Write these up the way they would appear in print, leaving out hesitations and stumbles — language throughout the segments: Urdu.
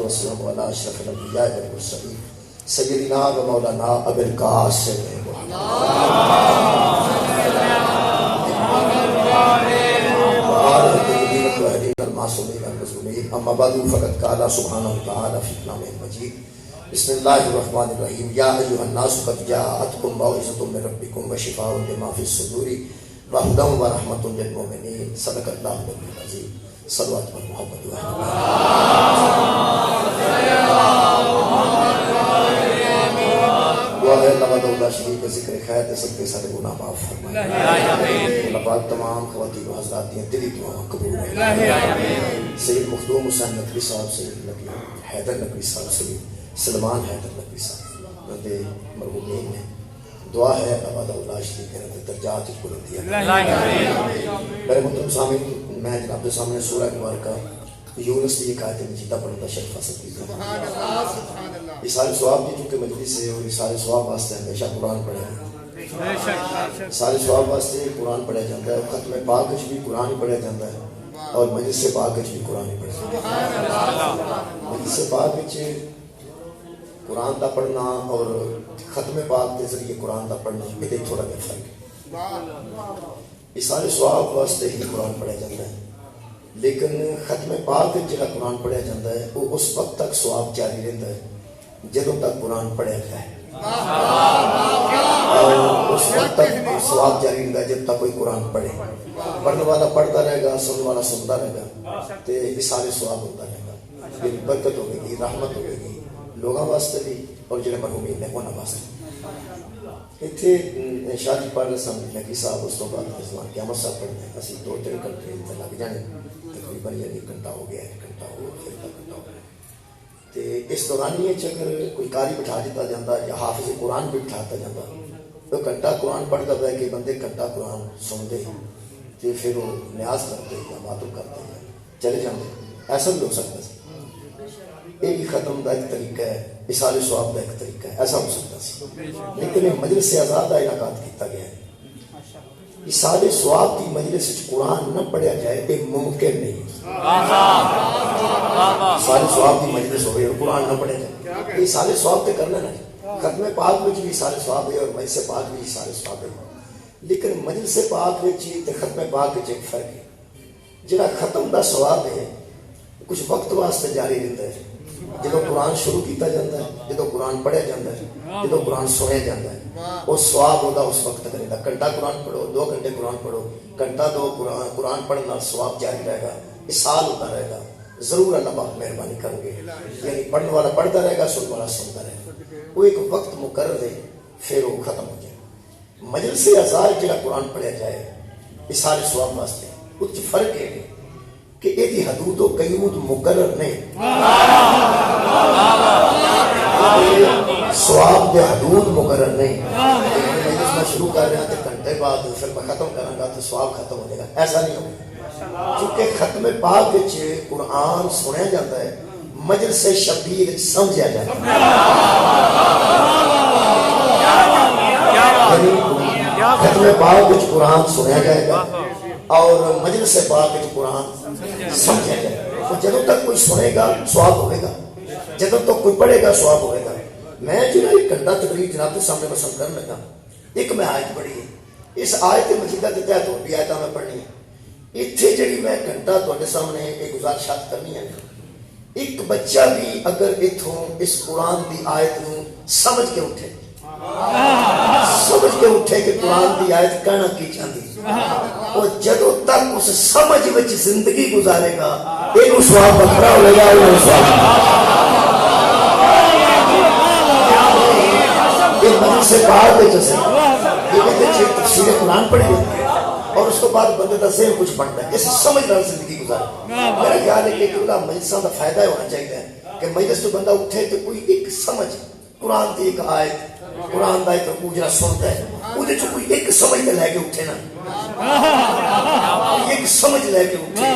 والسلام علی اشرف الانبیاء والمرسلین سیدنا و مولانا ابی القاسم محمد. اما بعد فقد قال سبحانہ وتعالی فی کلامہ المجید بسم اللہ الرحمن الرحیم یا ایھا الناس قد جاءتکم موعظۃ من ربکم وشفاء لما فی الصدور وہدی ورحمۃ للمؤمنین. صدق اللہ العلی العظیم. صلوات محمد و دعا ہے اللہ تعالی شریف کے ذکر خیر دے سب کے سارے گناہ معاف فرمائے. اللہ پاک تمام خواتین و حضرات کی دلی دعاؤں قبول فرمائے. سید مخدوم حسین نقوی صاحب، سید نقوی حیدر نقوی صاحب، سید سلمان حیدر نقوی صاحب رضی مرحومین نے دعا ہے اللہ تعالی شریف کے درجات کو بلند کیا. میرے محترم سامعین، میں جناب کے سامنے سورہ مبارکہ یونس کی ایک آیت مجیدہ پڑھنے کا شرف حاصل کیا. اثار ثواب کی چونکہ مجلس ہے اور اثار ثواب واسطے ہمیشہ قرآن پڑھے ہیں. اثار ثواب واسطے قرآن پڑھا جاتا ہے. ختم پاک بھی قرآن ہی پڑھا جاتا ہے اور مجلس پاک بھی قرآن ہی پڑھا جاتا ہے. مجلس پاک قرآن کا پڑھنا اور ختم پاک کے ذریعے قرآن کا پڑھنا یہ تھوڑا جا فرق ہے. اثار ثواب واسطے ہی قرآن پڑھا جاتا ہے، لیکن ختم پاک جہاں قرآن پڑھا جاتا ہے وہ اس وقت تک ثواب جاری رہتا ہے جدوں تک قرآن پڑھا جائے، اور اس وقت تک ثواب جاری رہتا ہے جب تک کوئی قرآن پڑھے. پڑھنے والا پڑھتا رہے گا، سننے والا سنتا رہے گا، تو اثار ثواب ہوتا رہے گا. برکت ہوگی گی، رحمت ہوگی گی لوگوں واسطے بھی اور جنہیں مرحومین نے انہوں واسطے. اتنے شادی پڑھ رہے سن نقوی صاحب، اس تو بعد رضوان قیامت صاحب پڑھتے ہیں. اسی 2-3 گھنٹے لگ جانے، تقریباً 1 گھنٹہ ہو گیا، 1 گھنٹہ ہو گیا، پھر 1 گھنٹہ ہو گیا. تو اس دورانیے اگر کوئی قاری بٹھا دیتا جاتا یا حافظ قرآن بھی بٹھاتا جاتا تو گھنٹہ قرآن پڑھتا ہے کہ بندے گھنٹہ قرآن سنتے ہیں تو پھر وہ نیاز کرتے یا ماتم کرتے ہیں چلے جاتے. ایسا بھی ہو سکتا ہے. یہ بھی ختم کا ایک طریقہ ہے، اثار ثواب کا ایک طریقہ ہے، ایسا ہو سکتا ہے. لیکن مجلس سے آزاد کا انعقاد کیا گیا ہے. اثار ثواب کی مجلس قرآن نہ پڑھا جائے یہ ممکن نہیں. اثار ثواب کی مجلس ہوئے اور قرآن نہ پڑھا جائے یہ اثار ثواب تو کرنا نہیں. ختم پاک میں بھی اثار ثواب ہے اور مجلس پاک بھی اثار ثواب ہے، لیکن مجلس پاک میں ختم پاک ایک فرق ہے. جہاں ختم کا ثواب ہے کچھ وقت واسطے جاری رہتا ہے. جدو قرآن شروع کیتا جاتا ہے، جدو قرآن پڑھیا جاتا ہے، جدو قرآن سنیا جاتا ہے، وہ ثواب ہوتا اس وقت تک رہتا. گھنٹہ قرآن پڑھو، 2 گھنٹے قرآن پڑھو، گھنٹہ 2 قرآن پڑھنا ثواب جاری رہے گا، سال ہوتا رہے گا. ضرور اللہ پاک مہربانی کریں گے. یعنی پڑھنے والا پڑھتا رہے گا، سننے والا سنتا رہے گا. وہ ایک وقت مقرر ہے، پھر وہ ختم ہو جائے. مجلس ازار جہاں قرآن پڑھیا جائے اثار ثواب واسطے کچھ فرق ہے کہ یہ حدود و قیود مقرر نہیں. ثواب دے حدود مقرر نہیں. مجلس میں شروع کر رہا تو گھنٹے بعد پھر میں ختم کروں گا تو ثواب ختم ہو جائے گا، ایسا نہیں ہوگا. چونکہ ختم پاک قرآن سنیا جاتا ہے، مجلس شبیر سمجھا جاتا ہے. ختم پاک قرآن سنیا جائے گا اور مجلس پاک قرآن سمجھا جائے گا. جدوں تک کوئی سنے گا ثواب ہوئے گا، جدوں تک کوئی پڑھے گا ثواب ہوئے گا. میں جو ایک گھنٹہ تقریر جناب کے سامنے پسند کرنے لگا، ایک میں آیت پڑھی ہے، اس آیت مجیدہ کے تحت اور بھی آیتیں میں پڑھنی ہے. اتنے جڑی میں گھنٹہ تھوڑے سامنے ایک گزارشات کرنی ہے. ایک بچہ بھی اگر اتوں اس قرآن کی آیت نو سمجھ کے اٹھے کہ قرآن کی آیت کہنا کی چاہتی، اور جدوں تک اس سمجھ وچ زندگی گزارے گا یہ ثواب بکرا ہوئے گا. سے باہر تفسیر قرآن پڑھی ہوتی ہے اور اس کو بعد بندے کا ذہن کچھ بنتا ہے، اسے سمجھدار زندگی گزارے. میرا خیال ہے کہ مجلسوں کا فائدہ ہونا چاہیے کہ مجلس تو بندہ اٹھے تو کوئی ایک سمجھ قرآن کی ایک آیت، قرآن کا ایک رکوع جہاں سنتا ہے وہ کوئی ایک سمجھ لے کے اٹھے نا، ایک سمجھ لے کے اٹھے.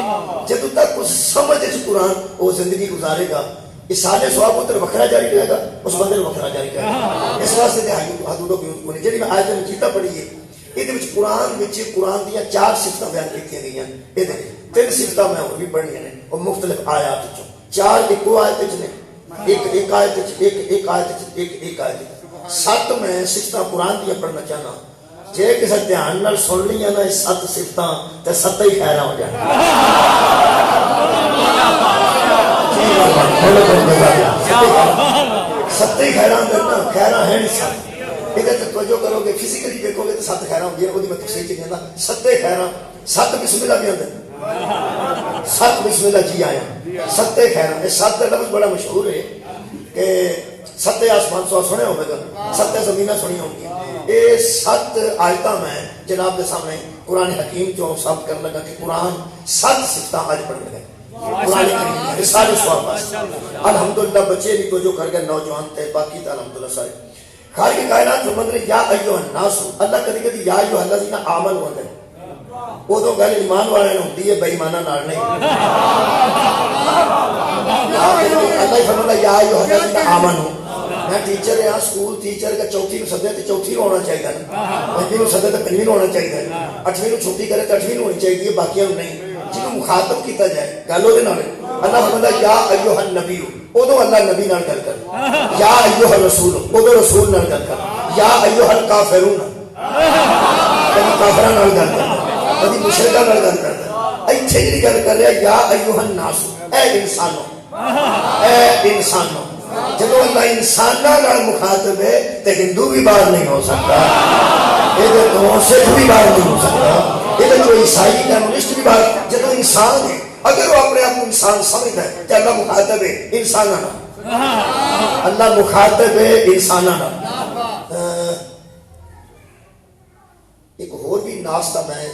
جب تک اس سمجھ قرآن وہ زندگی گزارے گا اثار ثواب ادھر وکھرا جاری رہے گا، اس بندے وکھرا جاری کرے گا. اس واسطے حدود و قیود کو نہیں. جی میں آیت مجیدہ پڑھی ہے یہ قرآن دیا 4 صفتیں بیان کی گئی ہیں. یہ 3 صفتیں میں اور بھی پڑھنی ہیں اور مختلف آیات 4 ایکو آیت نے، ایک آیت 7 میں صفتاں قرآن دیا پڑھنا چاہنا، جے کسے دھیان نال سن لیا نا 7 صفتاں تے 7 ہی خیراں ہو جائیں. ستے ہی خیراں کرنا، خیراں ہیں نہیں 7. ادھر توجہ کرو گے، فزیکلی دیکھو گے تو 7 خیراں ہوندی ہیں. میں تفصیل چ کہندا 7 خیراں، 7 بسم اللہ بھی آندے، 7 بسم اللہ جی آیا، 7 خیراں. یہ 7 لفظ بڑا مشہور ہے کہ 7 آسمان سو سنے ہوگا، 7 زمینیں سنی ہوں گی. یہ 7 آیتاں میں جناب کے سامنے قرآن حکیم چوں ثابت کرنے لگا کہ قرآن 7 صفتاں آج پڑھنے لگے. قرآن کریم سارے سوال پاس الحمدللہ بچے بھی توجہ کر گئے، نوجوان تھے، باقی تھا الحمدللہ سارے. خالق کائنات فرماتے ہیں یا ایھا الناس، اللہ کدی کدی یا ایھا الذین آمنوا ہوتا ہے، ادو گل ایمان والے ہوتی ہے، بے ایماناں نال نہیں. اللہ ہی فرماتا یا ایھا الذین آمنوا. میں ٹیچر ہاں، سکول ٹیچر کا چوتھی نو سدے تو چوتھی نو ہونا چاہیے، پنجویں نو سدے تو پنجویں نو ہونا چاہیے، 8ویں نو چھٹی کرے تو 8ویں نو ہونی چاہیے، باقیاں نہیں. جنہوں مخاطب کیتا جائے گل وہ اللہ فرماتا یا ایھا النبی، ادو اللہ نبی نال گل کر. یا ایھا الرسول، ادو رسول نال گل کر. یا ایھا الکافرون، کبھی کافراں نال گل کر، کبھی مشرکاں نال گل کردا. ایتھے جڑی گل کر رہا یا ایھا الناس، اے انسانو، اے انسانو. جب اللہ انساناں نال مخاطب ہے تو ہندو بھی باہر نہیں ہو سکتا، یہ سکھ بھی باہر نہیں ہو سکتا، یہ جو عیسائی کمیونسٹ بھی باہر. جب انسان ہے، اگر وہ اپنے آپ کو انسان سمجھتا ہے تو اللہ مخاطب ہے انساناں نال، اللہ مخاطب ہے انساناں نال. ایک اور بھی ناس کا میں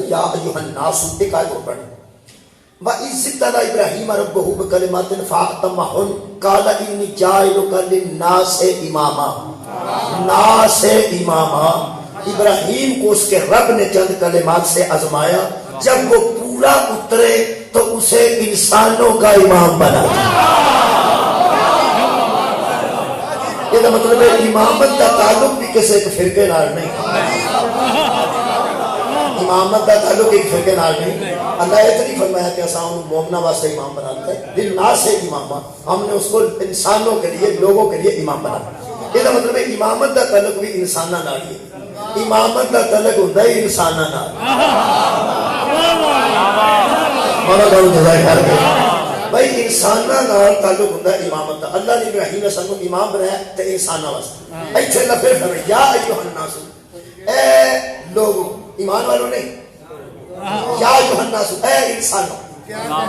یا ایھا الناس ایک آیت اور پڑھ. وَإِذِ ابْتَلَىٰ إِبْرَاهِيمَ رَبُّهُ بِكَلِمَاتٍ فَأَتَمَّهُنَّ قَالَ إِنِّي جَاعِلُكَ لِلنَّاسِ إِمَامًا. ناس اماما، ابراہیم کو اس کے رب نے چند کلمات سے آزمایا، جب وہ پورا اترے تو اسے انسانوں کا امام بنا. یہ مطلب ہے امامت کا تعلق بھی کسی ایک فرقے نال نہیں، امامت کا تعلق ایک فرقے نال نہیں. اللہ یہ تو نہیں فرمایا کہ اساں انہوں مومنہ واسطے امام بناتا ہے، للناس اماما، ہم نے اس کو انسانوں کے لیے، لوگوں کے لیے امام بنایا. یہ مطلب ہے امامت کا تعلق بھی انساناں نال ہے، امامت کا تعلق ہوتا ہے انساناں نال. بھائی انساناں نال تعلق ہوتا ہے امامت کا. اللہ نے ابراہیم نے سانوں امام بنایا تو انساناں واسطے. ایتھے اللہ پھر فرمایا یا ایھا الناس، اے لوگوں، ایمان والوں نہیں، یا ایھا الناس، اے انسانوں.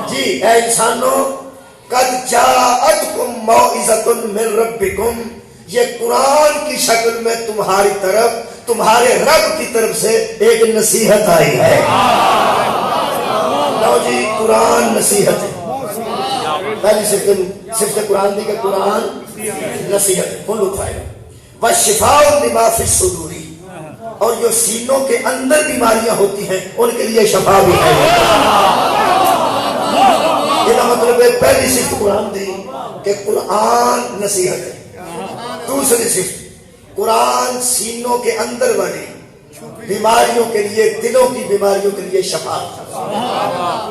جی اے انسانوں، قد جاءتکم موعظۃ من ربکم، یہ قرآن کی شکل میں تمہاری طرف، تمہارے رب کی طرف سے ایک نصیحت آئی ہے. لو جی قرآن نصیحت ہے. پہلی صفت قرآن دی کہ قرآن نصیحت کل اٹھائے گا. وشفاء لما فی الصدور، اور جو سینوں کے اندر بیماریاں ہوتی ہیں ان کے لیے شفا بھی ہے. یہ مطلب ہے پہلی صفت قرآن دی کہ قرآن نصیحت ہے. دوسری صفت قرآن سینوں کے اندر والی بیماریوں کے لیے، دلوں کی بیماریوں کے لیے شفا.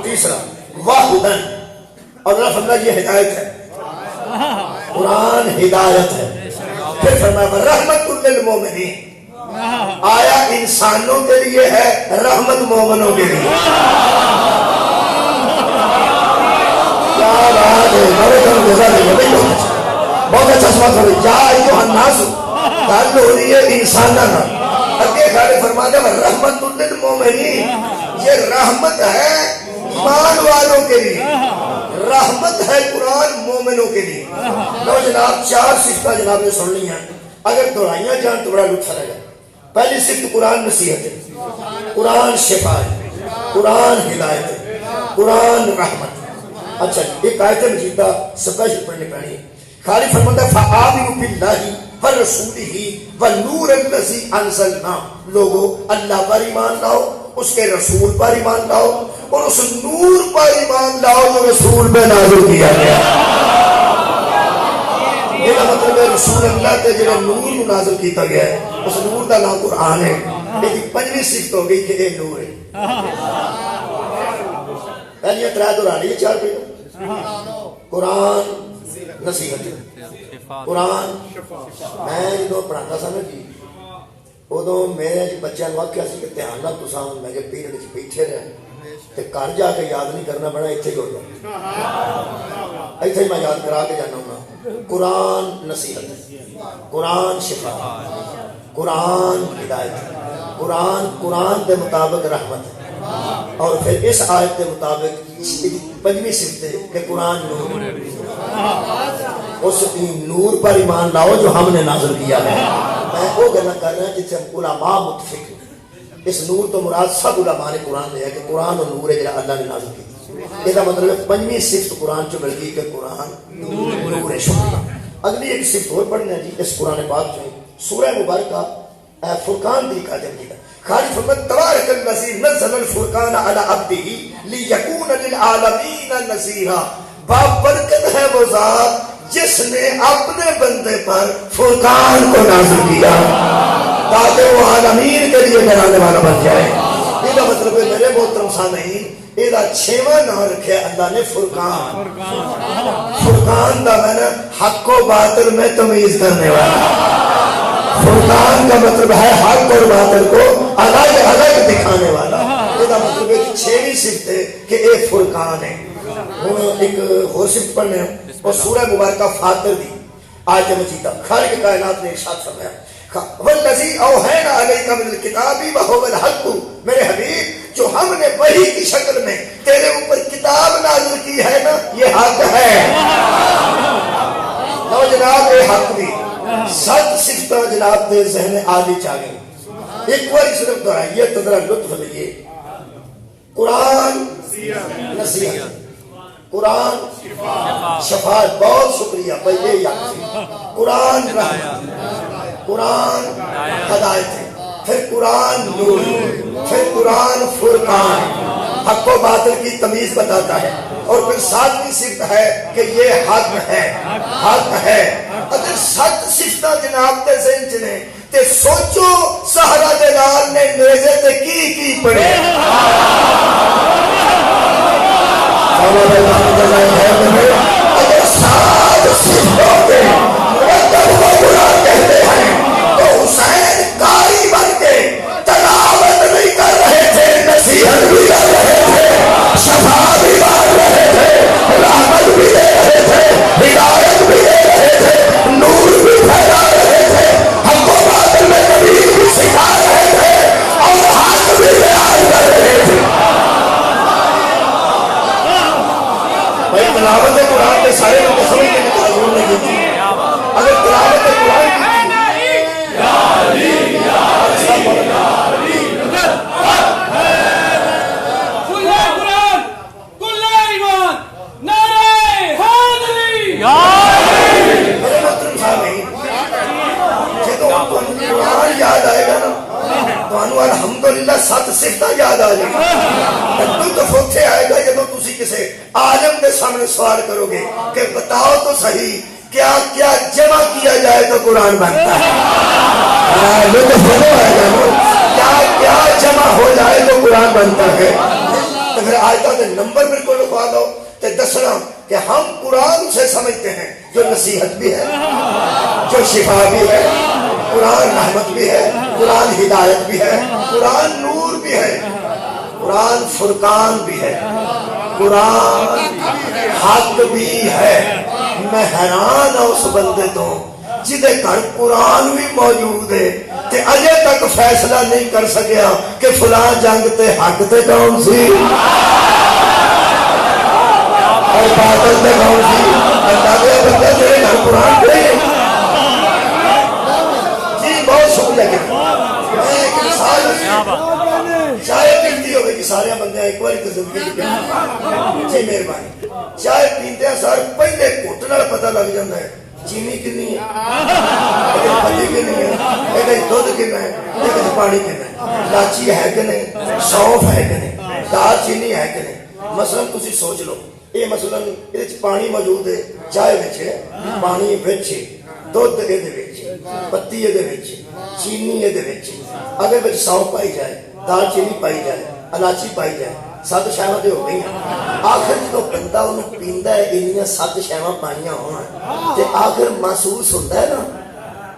تیسرا وہدن، اور اللہ فرمایا یہ ہدایت ہے، قرآن ہدایت ہے. پھر فرمایا رحمت للمومنین، آیا انسانوں کے لیے ہے، رحمت مومنوں کے لیے. کیا بات ہے، بہت اچھا سوال کرو. یا ایھا الناس گل ہو رہی ہے انساناں نال، اگے کھڑے فرماتے ہیں رحمت للمومنین، یہ رحمت ہے ایمان والوں کے لیے، رحمت ہے قرآن مومنوں کے لیے. لو جناب 4 صفتیں جناب نے سن لی ہیں، اگر دہرائیاں جان تو بڑا لطف آئے گا. پہلی صفت قرآن نصیحت ہے، قرآن شفا ہے، قرآن ہدایت ہے، قرآن رحمت ہے. اچھا ایک آیت مجیدہ سپیشل پڑھنی پڑنی ہے. خالق فرماتا ہے فآمنوا باللہ ورسولہ والنور الذی انزلنا. لوگوں اللہ پر ایمان لاؤ، اس کے رسول پر ایمان لاؤ، اور اس نور پر ایمان لاؤ جو رسول پہ نازل کیا گیا. یہ مطلب ہے رسول اللہ تے جڑا نور نازل کیتا گیا ہے، اس نور دا نام قرآن ہے. لیکن 5ویں صفت ہو گئی کہ اے نور ہے. پہلی 3 دہرا لی 4 پہ قرآن نصیحت قرآن میں جدو پڑھاتا سا نا جی ادو میرے بچوں کو آخیا کہ دھیان نہ تسا میں کہ پیریڈ بیٹھے رہے تے گھر جا کے یاد نہیں کرنا بڑا اتنے جڑ جاؤ اتنے میں یاد کرا کے جانا ہوں قرآن نصیحت قرآن شفا قرآن ہدایت قرآن کے مطابق رحمت اور پھر اس آیت کے مطابق پنجویں صفت ہے کہ قرآن نور اس نور پر ایمان لاؤ جو ہم نے نازل کیا ہے میں وہ گلا کر رہا جس سے علماء متفق ہیں اس نور تو مراد سب علماء نے قرآن لیا کہ قرآن اور نور ہے جڑا اللہ نے نازل کیا یہ مطلب ہے پنجویں صفت قرآن چ مل گئی کہ قرآن نور ہے شکریہ اگلی ایک صفت اور پڑھنا ہے جی اس قرآن پاک سے سورہ مبارکہ فرقان دی کا جب کیا خالی فرمت تبارک الذی نزل الفرقان علی عبدہ لیکون للعالمین نذیرا بابرکت ہے وہ ذات جس نے اپنے بندے پر فرقان کو نازل کیا تاکہ وہ عالمین کے لیے ڈرانے والا بن جائے یہ مطلب ہے میرے محترم سامعین یہ چھواں نام رکھے اللہ نے فرقان فرقان دا میں نے حق و باطل میں تمیز کرنے والا فرقان کا مطلب ہے حق اور باطل کو الگ الگ دکھانے والا یہ مطلب ہے چھویں صفت ہے کہ اے فرقان ہے ایک اور صفت پڑھنے ہیں اور سورہ مبارکہ فاطر دی آیت مجیدہ خالق کائنات نے ارشاد فرمایا والذی اوحینا الیک من الکتاب وہو الحق میرے حبیب جو ہم نے وحی کی شکل میں تیرے اوپر کتاب نازل کی ہے نا یہ حق ہے نو جناب یہ حق بھی سات صفتہ جناب دے ذہن عالی چاہیے ایک بار صرف دہرائیے تو ذرا لطف لئیے قرآن نصیحت قرآن شفاعت بہت شکریہ پہلے یاد قرآن رحمت قرآن ہدایت پھر قرآن نور پھر قرآن فرقان حق و باطل کی تمیز بتاتا ہے اور پھر ساتویں صفت ہے کہ یہ حق ہے اگر سات صفتہ جناب تے ذہن چنے تے سوچو سہرا دلال نے نیزے تے کی پڑے اگر سات صفتوں کے مرتب کو قرآن کہتے ہیں تو حسین قاری بن کے تلاوت نہیں کر رہے تھے نصیحت بھی کر رہے تھے شفا بھی مار رہے تھے رحمت بھی دے رہے تھے ہدایت بھی دے رہے تھے نور بھی پھیلا رہے تھے حق و باطل میں تمیز بھی سکھا رہے تھے اور حق بھی بیان کر رہے تھے بھائی تلاوت قرآن کے سارے لوگ سمجھ کے تعلق نہیں کی اگر تلاوت قرآن کی یاد آئے گا نا تو الحمدللہ سات صفتہ یاد آ جائے گا تو فوٹے آئے گا جب تسی کسی عالم کے سامنے سوال کرو گے کہ بتاؤ تو صحیح کیا کیا جمع کیا جائے تو قرآن بنتا ہے کیا کیا جمع ہو جائے تو قرآن بنتا ہے تو پھر آیتہ کے نمبر بالکل لکھوا دو تو دسنا کہ ہم قرآن سے سمجھتے ہیں جو نصیحت بھی ہے جو شفا بھی ہے قرآن رحمت بھی ہے قرآن ہدایت بھی ہے قرآن نور بھی ہے قرآن فرقان بھی ہے قرآن حق بھی ہے میں حیران ہوں اس بندے تو جدے گھر قرآن بھی موجود ہے تے اجے تک فیصلہ نہیں کر سکیا کہ فلاں جنگ تے حق تے کون سی اور باطل تے کون سی اللہ کے بندے تیرے گھر قرآن پڑھے جی بہت شکریہ کہ میں ایک مثال چائے پیتی ہوگی کہ سارے بندے ایک بار تو زندگی جی مہربانی چائے پیتے ہیں سر پہلے گھٹ نال پتہ لگ جاتا ہے چینی کنی ہے پتی کنی ہے دودھ کنا ہے پانی کنا ہے لاچی ہے کہ نہیں سونف ہے کہ نہیں دال چینی ہے کہ نہیں مثلا تسی سوچ لو یہ مثلا یہ پانی موجود ہے چائے وچ پانی وچ دودھ دے وچ پتی دے وچ چینی دے وچ اگر وچ سونف پائی جائے دال چینی پائی جائے الائچی پائی جائے 7 شہواں تو ہو گئی آخر جدو بندہ انہوں پیندا ہے انیاں 7 شہواں پائیاں ہونا تے آخر محسوس ہوتا ہے نا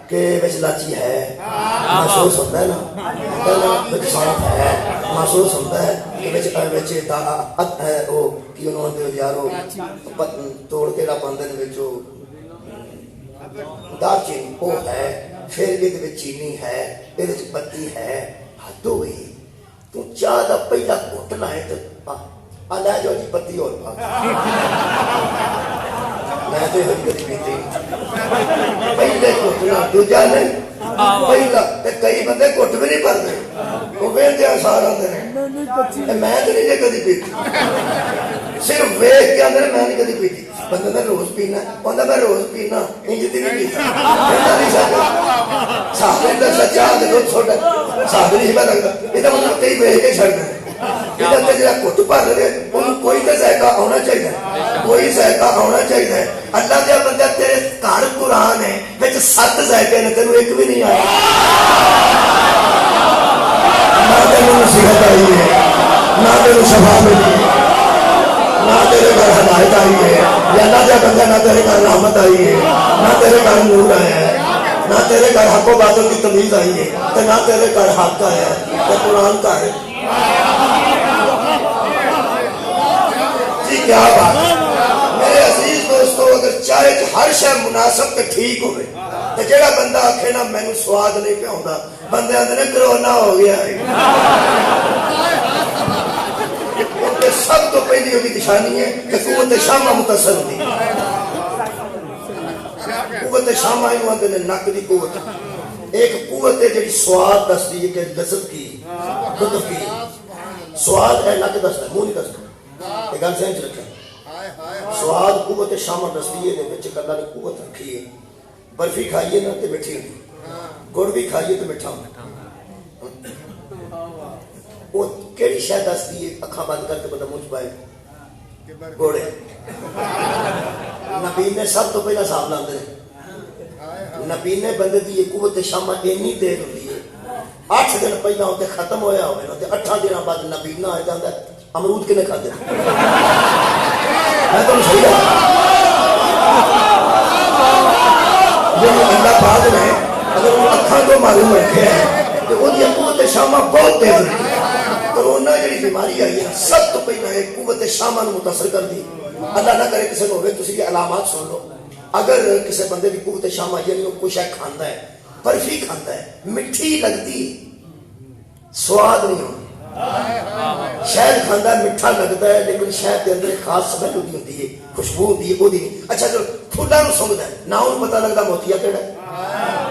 کہ وچ لاچی ہے محسوس ہوتا ہے نا وچ سونف ہے محسوس ہوتا ہے کہ وچ دا ہے او کی انہوں نے یارو توڑ کے را پاندے نے وچ دار چینی وہ ہے پھر یہ چینی ہے یہ پتی ہے حد ہوئی تو چاہ دا پہلا گھٹنا ہے تو لے جاؤ جی پتی اور پا میں تو یہ کدی پیتی پہلے گھٹنا دوجا نہیں پہلا کئی بندے گھٹ بھی نہیں پڑتے وہ ویندے آسار آتے ہیں میں تو نہیں کدی پیتی صرف ویخ کے اندر میں نہیں کدی پیتی بندہ میں روز پینا بندہ میں روز پینا انج دی نہیں پیتا صاحب دا سچا دے لو چھوڑا صاحب نہیں پتا لگتا یہ تو مطلب کئی ویخ کے چھڑ دے یہ تو جڑا کٹ بھر لے انہوں کوئی تو ذائقہ آنا چاہیے کوئی ذائقہ آنا چاہیے اللہ دیا بندہ تیرے گھر قرآن ہے وچ 7 ذائقے نے تینوں ایک بھی نہیں آیا نہ تینوں نصیحت آئی ہے نہ تینوں شفا ملی ہے نہ تیرے گھر ہدایت آئی ہے یا نہ دیا بندہ نہ تیرے گھر رحمت آئی ہے نہ تیرے گھر نور آیا ہے نہ تیرے گھر حق و باطل کی تمیز آئی ہے تو نہ تیرے گھر حق آیا ہے تو قرآن کا ہے جی کیا بات ہے میرے عزیز دوستو اگر چاہے کہ ہر شے مناسب تے ٹھیک ہوئے تو جڑا بندہ آکھے نا میں نے سواد نہیں پہ ہوندا بندے اندر کرونا ہو گیا ہے کیونکہ سب تو پہلی ہوگی نشانی ہے کہ قوت شامہ متصل ہوتی قوت شامہ انہوں اندر نک دی قوت ایک قوت ہے جڑی سواد دستی ہے کہ لذت کی لطف کی سواد ہے نک دستا ہے منہ نہیں دستا یہ گل سمجھ رکھیں سواد قوت شامہ دستی ہے بچے اللہ نے قوت رکھی ہے برفی کھائیے نا تو میٹھی ہوتی گڑ بھی کھائیے تو میٹھا ہوتا وہ کیڑی شاید دستی ہے اکھاں بند کر کے بندہ منہ پائے گوڑے نبی نے سب تو پہلا صاحب لاندے نبی نے بندے دی یہ قوت شامہ اینی دیر ہوتی ہے 8 دن پہلا ہوتے ختم ہویا ہوئے نا 8 دن بعد نبی نہ آئے جاندہ امرود کے نے کھا دینا میں تو صحیح ہے یہ اللہ پاک نے اگر وہ اکھاں تو معلوم رکھے ہیں کہ وہ یہ قوت شامہ بہت تیز ہوتی ہے کرونا جڑی بیماری آئی ہے سب تو پہلا ایک قوت شامہ نو متاثر کر دی اللہ نہ کرے کسی کو ہوئے تسی یہ علامات سن لو اگر کسی بندے کی قوت شامہ یعنی وہ کوئی شے کھاندا ہے برفی کھاندا ہے مٹھی لگتی سواد نہیں ہوتی شہد کھاندا ہے میٹھا لگتا ہے لیکن شہد کے اندر ایک خاص سمجھ ہوتی ہے خوشبو ہوتی ہے وہ نہیں اچھا چلو پھولاں نو سونگدا ہے نہ ان پتہ لگدا موتیا کیڑا ہے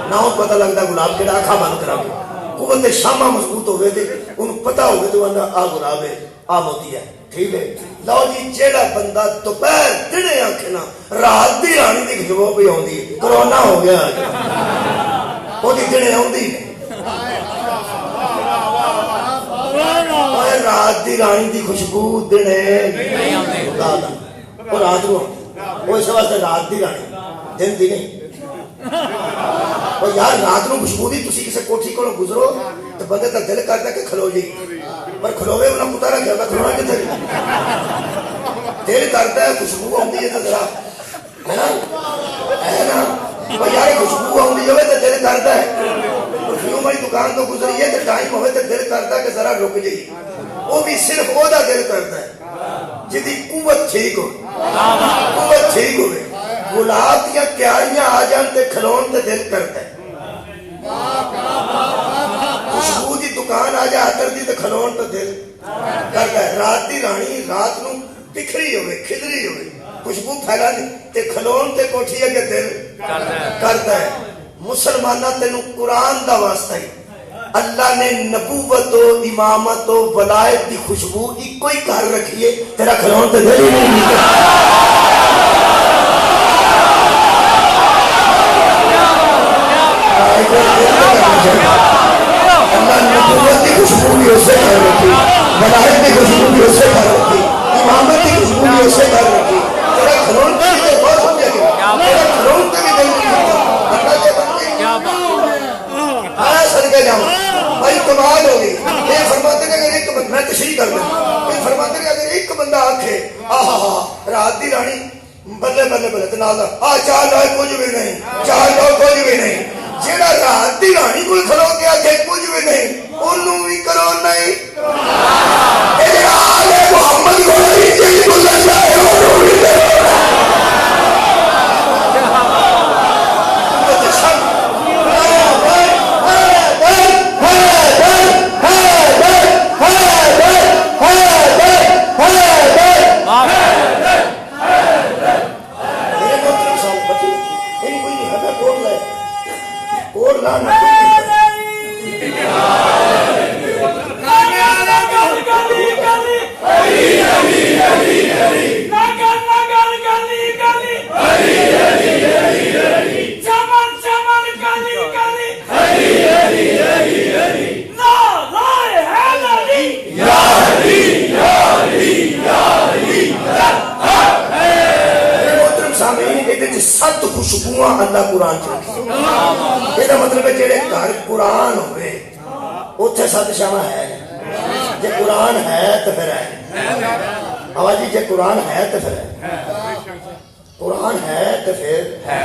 نہ ان پتہ لگدا گلاب کیڑا اکھاں بند کرا کے قوت شامہ مضبوط ہوئے تھے انہوں پتہ ہوئے تو انہوں آ گلاب ہے آ موتی ہے ٹھیک ہے لو جی جیڑا بندہ دوپہر دنے آنکھنا رات دی رانی دی خوشبو پہ ہوندی ہے کرونا ہو گیا وہ دی دنے ہوندی رات دی رانی دی خوشبو دنے وہ رات کو وہ اس واسطے رات دی رانی دن دی نہیں اور یار رات نو خوشبو دی تسی کسی کوٹھی کو گزرو تو بندے تک دل کرتا کہ کھلو جی پر کھلوے انہاں پتہ رکھیا ہوتا کھلونا کتنے دل کرتا ہے خوشبو آتی ہے تو ذرا ہے نا اور یار خوشبو آتی ہوئے تو دل کرتا ہے پرفیوم ہماری دکان تو گزری ہے تو ٹائم ہوئے تو دل کرتا ہے کہ ذرا رک جائیے وہ بھی صرف وہ دا دل کرتا ہے جدی قوت ٹھیک ہو قوت ٹھیک ہوئے گلاب دیا کیاریاں آ جان تے کھلون تے دل کرتا ہے خوشبو دی دکان آ جا عطر دی تے کھلون تے دل کرتا ہے رات دی رانی رات نو بکھری ہوئے کھدری ہوئے خوشبو پھیلا دی تے کھلون تے کوٹھی اگے دل کرتا ہے مسلمانہ تینو قرآن دا واسطہ ہی اللہ نے نبوت و امامت و ولایت دی خوشبو ایک کوئی کار رکھیے تیرا کھلون تے دل ہی نہیں اللہ نبوت کی خوشبو بھی اسے کر رکھی ولایت کی خوشبو بھی اسے کر رکھی امامت کی خوشبو بھی اسے کر رکھی تیرا کھلون تے بھی بہت سمجھے گا تیرا کھلون تے بھی دل نہیں اللہ کے بندے آیا صدقے جاؤں بھائی کمال ہوگی یہ فرماتے ہیں کہ ایک میں تشریح کر دیں یہ فرماتے چال لو کچھ بھی نہیں، چال لو کچھ بھی نہیں، جیڑا رات دی رانی کوئی کھلو کے آگے کچھ بھی نہیں انہوں بھی کرو نہیں، اے جیڑا آلے محمد کو نہیں چیز بلن جائے انہوں بھی کرو سات خوشبوਆਂ اللہ قرآن چ رکھی، یہ مطلب ہے جڑے گھر قرآن ہوئے اتنے سات شامہ ہے، جے قرآن ہے تو پھر ہے آواز جی، جے قرآن ہے تو پھر ہے، قرآن ہے تو پھر ہے،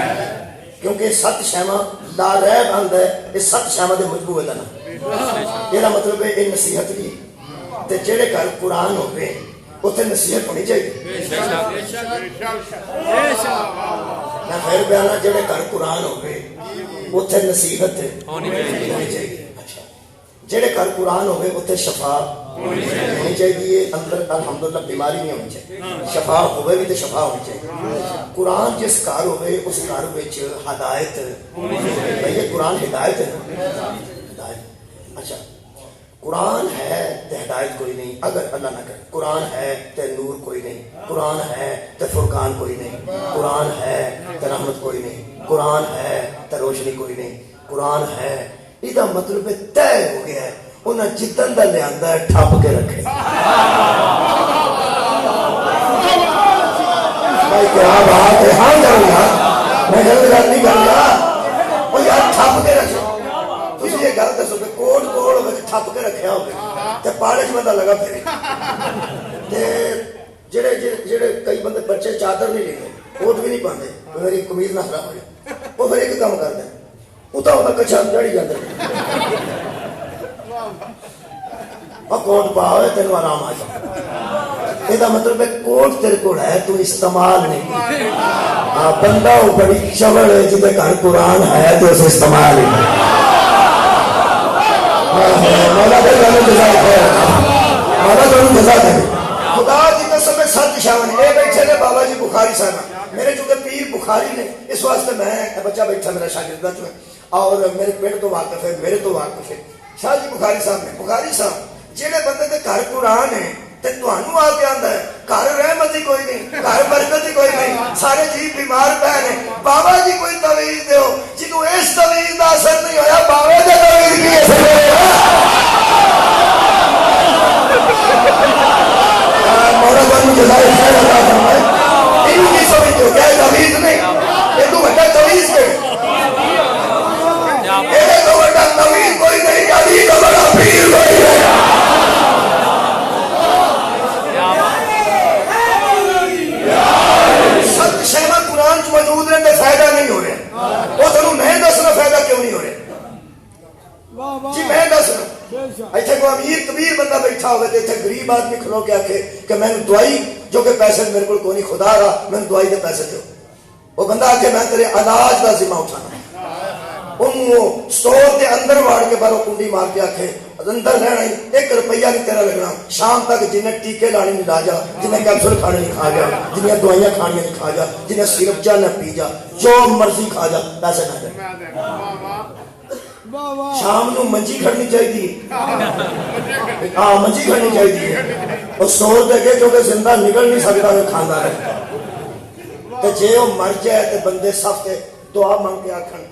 کیونکہ سات شامہ لا ریب آندا ہے، یہ سات شامہ دے مجموعے دا نام، یہ مطلب ہے یہ نصیحت بھی تے جڑے گھر قرآن ہوئے اتنے نصیحت ہونی چاہیے، میں پھر بیانا جڑے گھر قرآن ہوئے اتنے نصیحت ہونی چاہیے، اچھا جڑے گھر قرآن ہوئے اتنے شفا ہونی چاہیے، اندر الحمدللہ بیماری نہیں ہونی چاہیے، شفا ہوئے بھی تو شفا ہونی چاہیے، قرآن جس گھر ہوئے اس گھر وچ ہدایت، یہ قرآن ہدایت ہے نا، ہدایت، اچھا قرآن ہے تو ہدایت کوئی نہیں، اگر اللہ نہ کرے قرآن ہے تو نور کوئی نہیں، قرآن ہے تو فرقان کوئی نہیں، قرآن ہے تو رحمت کوئی نہیں، قرآن ہے تو روشنی کوئی نہیں، قرآن ہے یہ مطلب طے ہو گیا ہے، انہیں جتن دا لے آندا ہے ٹھپ کے رکھے، بھائی کیا بات ہے، ہاں کروں گا میں جلد نہیں کروں گا، وہ یار ٹھپ کے رکھے، تسی یہ گل دسو کہ کوٹ کوڑ ٹھپ کے رکھیا ہوگا تے پاڑے چ بندہ لگا پھرے تے جڑے کئی بندے بچے چادر نہیں لیندے، کوٹ بھی نہیں پاندے، میری قمیض نہ خراب ہو جائے، وہ پھر ایک کام کردا ہے اتا ہوتا کچھا جڑی جاندے اور کوٹ پاوے تینوں آرام آ جائے، یہ مطلب ہے کوٹ تیرے کو ہے تو استعمال نہیں، بندہ وہ بڑی چوڑ ہے جدے گھر قرآن ہے تو اسے استعمال نہیں، مولا دے گھر جزا ہے، مولا دے جزا ہے، خدا کی قسم ہے سات شاون اے بیٹھے نے بابا جی بخاری صاحب، میرے چونکہ پیر بخاری نے، اس واسطے میں بچہ بیٹھا میرا شاگردہ جو ہے اور میرے پیڑ تو واقف ہے، میرے تو واقف ہے، شاہ جی بخاری صاحب نے، بخاری صاحب جڑے بندے دے گھر قرآن ہے تے تانوں آ کے آندا ہے گھر رحمت ہی کوئی نہیں، گھر برکت ہی کوئی نہیں، سارے جی بیمار پے نے، بابا جی کوئی تویز دیو جنوں اس تویز دا اثر نہیں ہویا، بابا دے تویز کی اثر ہویا، مولا بانو جزائے خیر عطا فرمائے، انہوں نہیں سمجھتے ہو کیا تویز نہیں، یہ تو بڑا تویز ہے، یہ تو بڑا تویز کوئی نہیں، علی کا بڑا پیر کوئی نہیں، موجود رہنے فائدہ نہیں ہو رہا، وہ تنوں میں دسنا فائدہ کیوں نہیں ہو رہا، جی میں دسنا ایتھے کو امیر کبیر بندہ بیٹھا ہوگا تے ایتھے غریب آدمی کھلو کے آکھے کہ میں نے دعائی جو کہ پیسے میرے کو کوئی نہیں، خدا رہا میں نے دعائی دے پیسے دو، وہ بندہ آکھے میں تیرے علاج دا ذمہ اٹھانا، انہوں سٹور دے اندر واڑ کے باروں کنڈی مار کے آکھے اندر رہنا ہی 1 روپیہ نہیں تیرا لگنا، شام تک جنہیں ٹیکے لانے نہیں لا جا، جنہیں کیپسول کھانے نہیں کھا جا، جنہیں دوائیاں کھانے نہیں کھا جا، جنہیں سیرپ چا نہ پی جا، جو مرضی کھا جا، پیسے نہ دے، شام نو منجی کھڑنی چاہیے، ہاں منجی کھڑنی چاہیے، اور سور دے گے جو کہ زندہ نکل نہیں سکتا ہے کھانا ہے، تو جے وہ مر جائے تو بندے صاحب تے دعا مانگ کے آکھن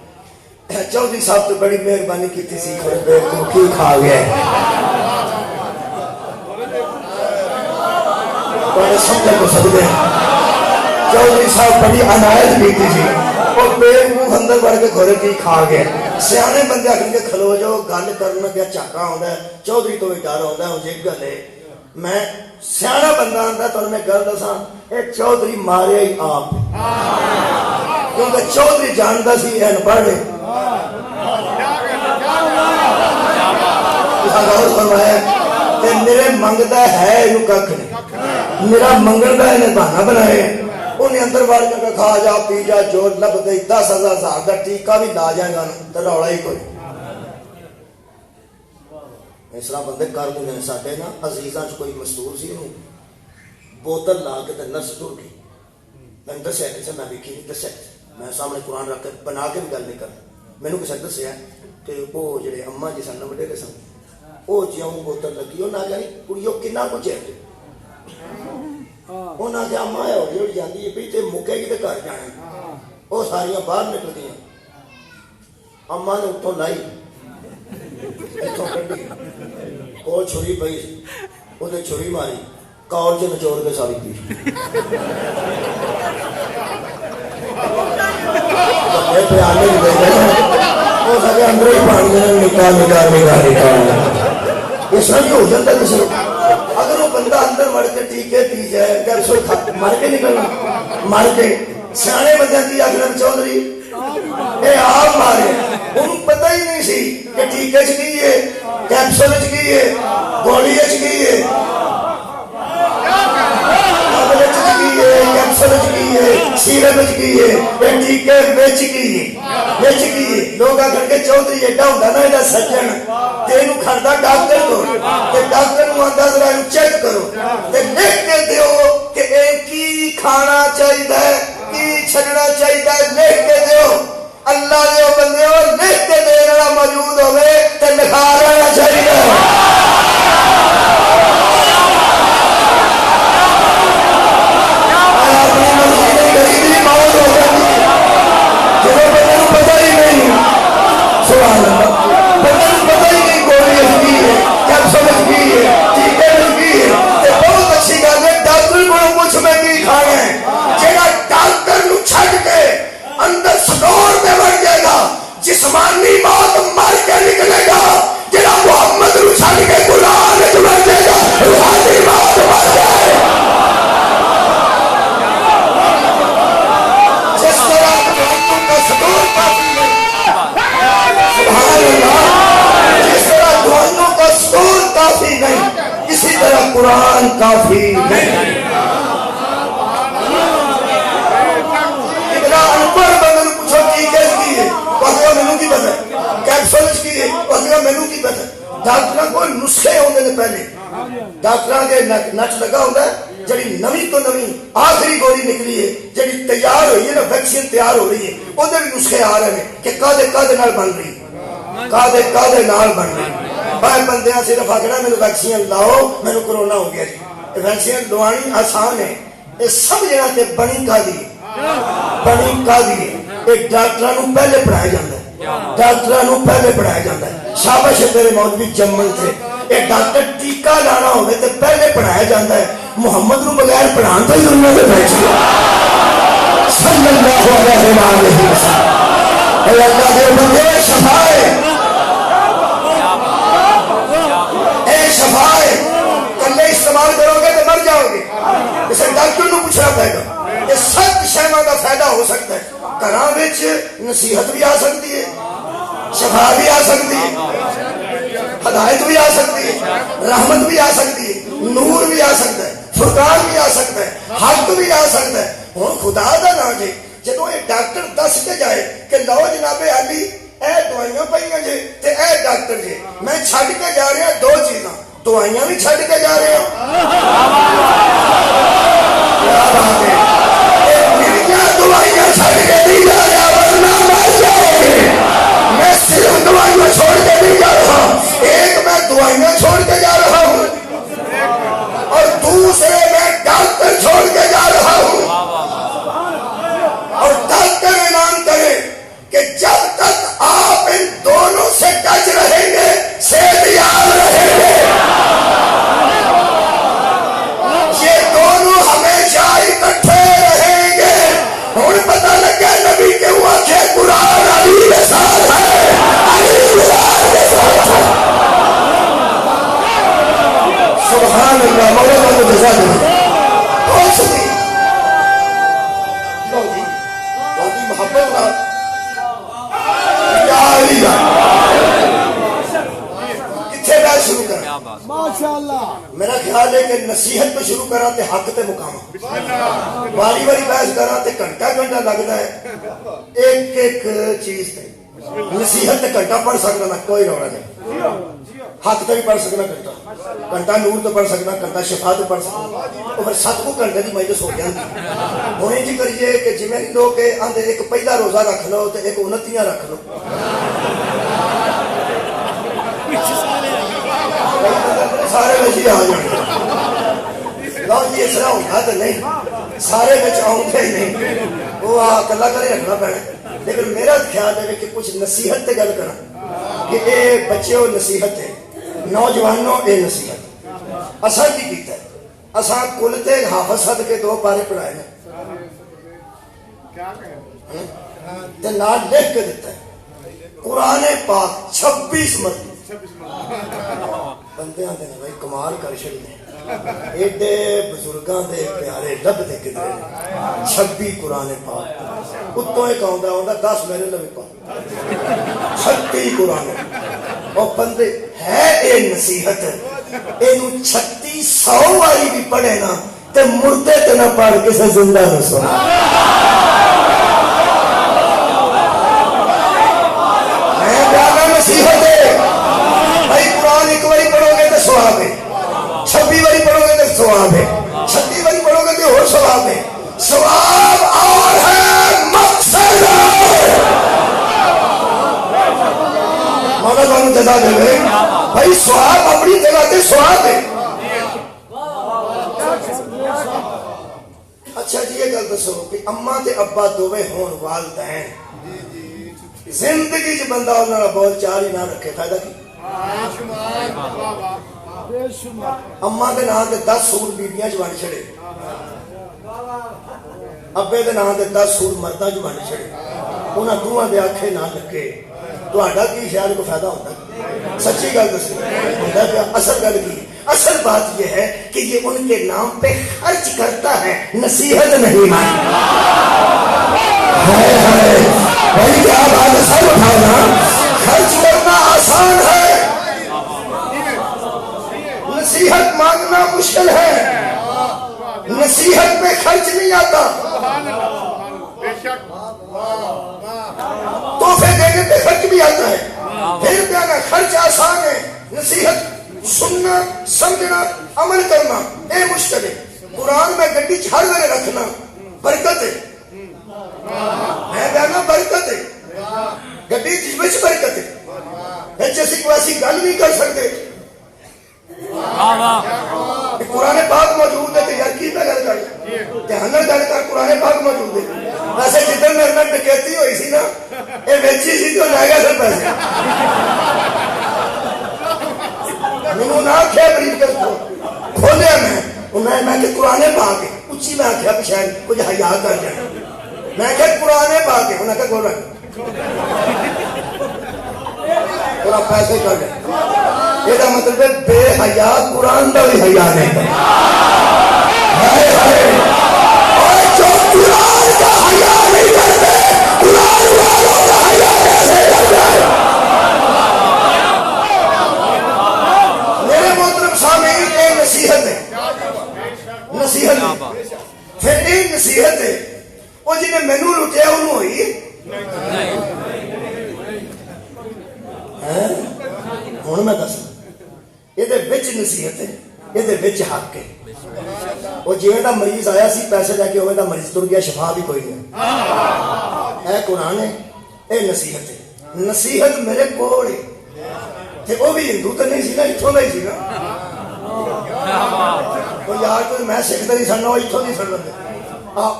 چودھری صاحب تو بڑی مہربانی کی تھی، سیکھ رہے بے تو کی کھا گیا ہے، تو سمجھے کو سکتے ہیں، چودھری صاحب بڑی عنایت کی تھی اور بے منہ اندر بڑھ کے گھوڑے کی کھا گئے، سیانے بندے آخر کے کھلو جو گل کرنا کیا چاکا ہوتا ہے، چودھری تو بھی ڈر ہوتا ہے، مجھے گل ہے میں سیاح بندہ آتا تو میں گل دسا یہ چودھری ماریا ہی آپ کیونکہ چودھری جانتا سی این پڑھ فرمایا کہ میرے منگتا ہے یہ کھ نہیں میرا منگن کا انہیں بہانا بنایا انہیں اندر وڑ کے کھا جا پی جا جو لب دے 10,000 کا ٹیکا بھی لا جائے گا تو رولا ہی کوئی اس طرح بندے کر دیں گے ساڈے نا عزیزاں کوئی مستور سی انہوں بوتل لا کے نرس ٹر گئی میں دسیا کسی میں ویکھی نہیں دسیا میں سامنے قرآن رکھ کے بنا کے بھی گل نہیں کرتا مینوں کسی دسیا کہ وہ جڑے اما جی سن وڈے کے سن وہ جیوں بوتل لگی انہیں آخیا کڑیو کنا کچھ ہے انہیں آخیا اما ہولی ہولی جاتی ہے بھی تو مکے گی تو گھر جانا وہ ساریاں باہر نکل گئی اما نے اتوں لائی اتوں کڈی وہ چھری پئی وہ چھری ماری کال چ نچوڑ کے ساری پی پیانے ہو سکے اندر ہی پانی نکال نکال نکال نکال اس طرح بھی ہو جاتا کسی اگر وہ بندہ اندر مر کے ٹیکے پی جائے کیپسول مر کے نکلنا مر کے سیانے بندے کی آخر چودھری یہ آپ مارے انہوں پتہ ہی نہیں سی کہ ٹیکے چ کی ہے کیپسول چ کی ہے گولی چ کی ہے لوگ آخر کے چودھری ایڈا ہوتا نا ایڈا سجن تینوں کھڑتا ڈاکٹر کو ڈاکٹر نو آتا ذرا چیک کرو لکھ کے دیو کہ کی کھانا چاہیے کی چھڈنا چاہیے لکھ کے دیو اللہ دے بندے لکھ کے دینے والا موجود ہوئے تو لکھا لینا چاہیے جسمانی موت مر کے نکلے گا جڑا محمد نو چھڈ کے قرآن وچ مر جائے گا روحانی موت مر جائے جس طرح دعاؤں کا صدور کافی نہیں سبحان اللہ جس طرح دعاؤں کا صدور کافی نہیں اسی طرح قرآن کافی نہیں اتنا انپڑھ بندے نو پوچھو کی کیس کی ہے مینوں کی پتہ کیپسول کی ہے مینوں کی پتہ ڈاکٹر کو نسخے ہوندے نے پہلے ڈاکٹر کے نٹ لگا ہوتا ہے جڑی نویں تو نویں آخری گولی نکلی ہے جڑی تیار ہوئی ہے نا ویکسین تیار ہو رہی ہے وہ بھی نسخے آ رہے ہیں کہ کادے نال بن رہی کادے نال بن رہی بھائی بندیاں صرف آخنا میرے ویکسین لاؤ میرے کرونا ہو گیا جی ویکسین لوانی آسان ہے یہ سب جگہ تے بنی کا دی ایک ڈاکٹر پہلے پڑھایا جاتا ہے ڈاکٹر پہلے پڑھایا جاتا ہے شاباش تیرے مولوی جمل سے ایک ڈاکٹر ٹیکا لانا ہوئے تو پہلے پڑھایا جاتا ہے محمد نو بغیر پڑھان تو ہی دنیا میں بیٹھ گیا صلی اللہ علیہ وسلم اے اللہ دے بندے شفائے اے شفائے کلے استعمال کرو گے تو مر جاؤ گے اسے ڈاکٹر نو پوچھنا پڑے گا یہ سب شہما کا فائدہ ہو سکتا ہے گھراں وچ نصیحت بھی آ سکتی ہے شفا بھی آ سکتی ہے ہدایت بھی آ سکتی ہے رحمت بھی آ سکتی ہے نور بھی آ سکتا ہے فرقان بھی آ سکتا ہے حق بھی آ سکتا ہے ہوں خدا دا نام جے جدوں یہ ڈاکٹر دس کے جائے کہ لو جناب علی اے دوائیاں پئیاں جے تے اے ڈاکٹر جے میں چھڈ کے جا رہا دو چیزاں دوائیاں بھی چھڈ کے جا رہے ہوں دوائیاں چھوڑ کے نہیں جا رہا ورنہ مر جاؤ گے میں صرف دوائیاں چھوڑ کے نہیں جا رہا ایک میں دوائیاں چھوڑ کے جا رہا ہوں اور دوسرے میں ڈاکٹر چھوڑ کے جا رہا ہوں اور ڈاکٹر اعلان کرے کہ جب تک آپ ان دونوں سے ٹچ رہیں گے صحت یاب رہیں گے یہ دونوں ہمیشہ اکٹھے کرا کتنے میں شروع کرا ماشاءاللہ میرا خیال ہے کہ نصیحت پہ شروع کرا تے حق تے مقام باری باری بحث کرا تے گھنٹہ گھنٹہ لگتا ہے ایک ایک چیز تے نصیحت تے گھنٹہ پڑھ سکتا نہ کوئی روڑا نہیں حق تے بھی پڑھ سکنا گھنٹہ نور تے پڑھ سکنا گھنٹہ شفا تے پڑھ سکنا اور پھر 7 گھنٹے کی مجلس ہو جاتی ہوں جی کریے کہ جی لوگ آدھے ایک پہلا روزہ رکھ لو تو ایک 29 رکھ لو سارے بچے آ جانے لو جی اس طرح ہوتا تو نہیں سارے بچ آؤں ہی نہیں وہ کلا کر رکھنا پینا لیکن میرا خیال ہے کہ کچھ نصیحت تے گل کرا کہ اے بچے ہو نصیحت ہے نوجوانوں اے نصیحت اساں کی کیتا ہے اساں کل تے حافظ صد کے 2 پارے پڑھائے ہیں تے نال لکھ کے دیتا ہے قرآن پاک 26 مرتبہ بندے آتے ہیں بھائی کمال کر چھڑنے ایڈے بزرگاں دے پیارے لب دے کدرے 26 قرآن پاک اتوں ایک آندا ہوندا 10 میرے لبے پاک 36 قرآن اور بندے ہے اے نصیحت اینو 3600 والی بھی پڑھے نا تے مردے تے نہ پڑھ کسے زندہ نہ سنا میں بیانا نصیحت ہے بھائی قرآن ایک باری پڑھو گے تو ثواب ہے 26 باری پڑھو گے تو ثواب ہے 36 باری پڑھو گے تو اور ثواب ہے ثواب اور ہے مقصد مولا تانوں جزا دے بھائی ثواب اپنی جگہ تے ثواب ہے اچھا جی یہ گل دسو کہ اماں تے ابا دوویں ہون والدین زندگی چ بندہ انہاں دا بول چال ہی نہ رکھے فائدہ کی اماں دے نام تے 10 سوٹ بیبیاں چ بن چھڑے ابے دے نام تے 10 سوٹ مرداں چ بن چھڑے انہاں دوواں دے آکھے نہ لگے تہاڈا کی خیال کو فائدہ ہوتا سچی گل دسو ہوندا پیا اصل گل کی اصل بات یہ ہے کہ یہ ان کے نام پہ خرچ کرتا ہے نصیحت نہیں بھائی کیا بات سر اٹھانا خرچ کرنا آسان ہے نصیحت مانگنا مشکل ہے نصیحت پہ خرچ نہیں آتا تحفے دینے پہ خرچ بھی آتا ہے پھر پیانا خرچ آسان ہے نصیحت سننا سمجھنا عمل کرنا اے مشکل ہے قرآن میں گڈی ہر ویلے رکھنا برکت ہے میں بیانا برکت ہے گڈی وچ برکت ہے جیسے کوئی ایسی گل نہیں کر سکتے قرآن پاک موجود ہے تو یار کی میں گل کر دھیان نال گل کر قرآن پاک موجود ہے ویسے جدھر میرے نال ڈکیتی ہوئی سی نا یہ ویچی سی تو لے گیا سر پیسے مینوں نہ آخیا بریف کر کھولیا میں کہ قرآن پاک ہے اچھی میں آخیا شاید کچھ حیا کر جائے میں کہ قرآن پاک ہے انہیں کہ گول تھوڑا پیسے کر جائے یہ مطلب ہے بے حیا قرآن کا بھی حیا نہیں اور جو قرآن کا حیا نہیں کرتے قرآن والوں کا حیا کیسے کر جائے میرے محترم سامعین یہ نصیحت ہے نصیحت ہے پھر یہ نصیحت ہے وہ جنہیں مینو لٹیا انہوں ہوئی ہوں میں دس یہ نصیحت ہے یہ حق ہے وہ جی کا مریض آیا سی پیسے لے کے اوے دا مریض تر گیا شفا بھی کوئی نہیں اے قرآن ہے اے نصیحت ہے نصیحت میرے کول ہے وہ بھی ہندو تو نہیں سی نا اتوں کا ہی سی نا یار کوئی میں سکھ تو نہیں سننا وہ اتوں نہیں سن لگے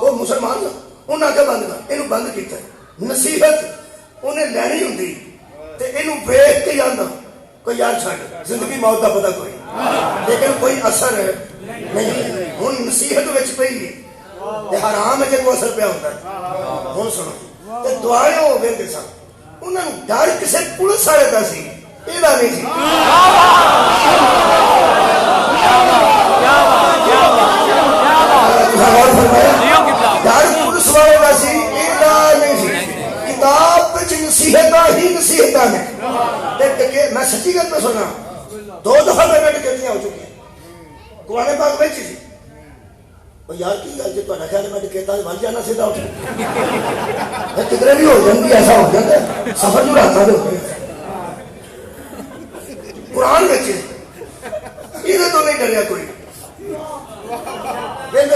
وہ مسلمان نا انہیں کیا بند کر یہ بند کیا نصیحت انہیں لینی ہوں تو یہ ویخ کے جانا کوئی یار چھڈ زندگی موت کا پتا کوئی لیکن کوئی اثر نہیں ہوں نصیحت پی گئی حرام ہے کوئی اثر پیا ہوتا ہے ہوں سنو دعائیں ہو گئے سن انہوں نے ڈر کسی پولیس والے کا سی یہ نہیں سی ڈر پولیس والے کا سی یہ نہیں سی نصیحتاں ہی نصیحتاں نے. میں سچی گل پہ سنا 2 دفعہ میرے ڈکیتیاں ہو چکی ہیں قرآن پاک میں چیزیں. یار کی گل جی تھوڑا خیال میں ڈکیتا بن جانا سیدھا اٹھ کدھر بھی ہو جاتی ایسا ہو جاتا ہے سفر جو رہتا ہے قرآن میں چیز یہ تو نہیں ڈریا کوئی.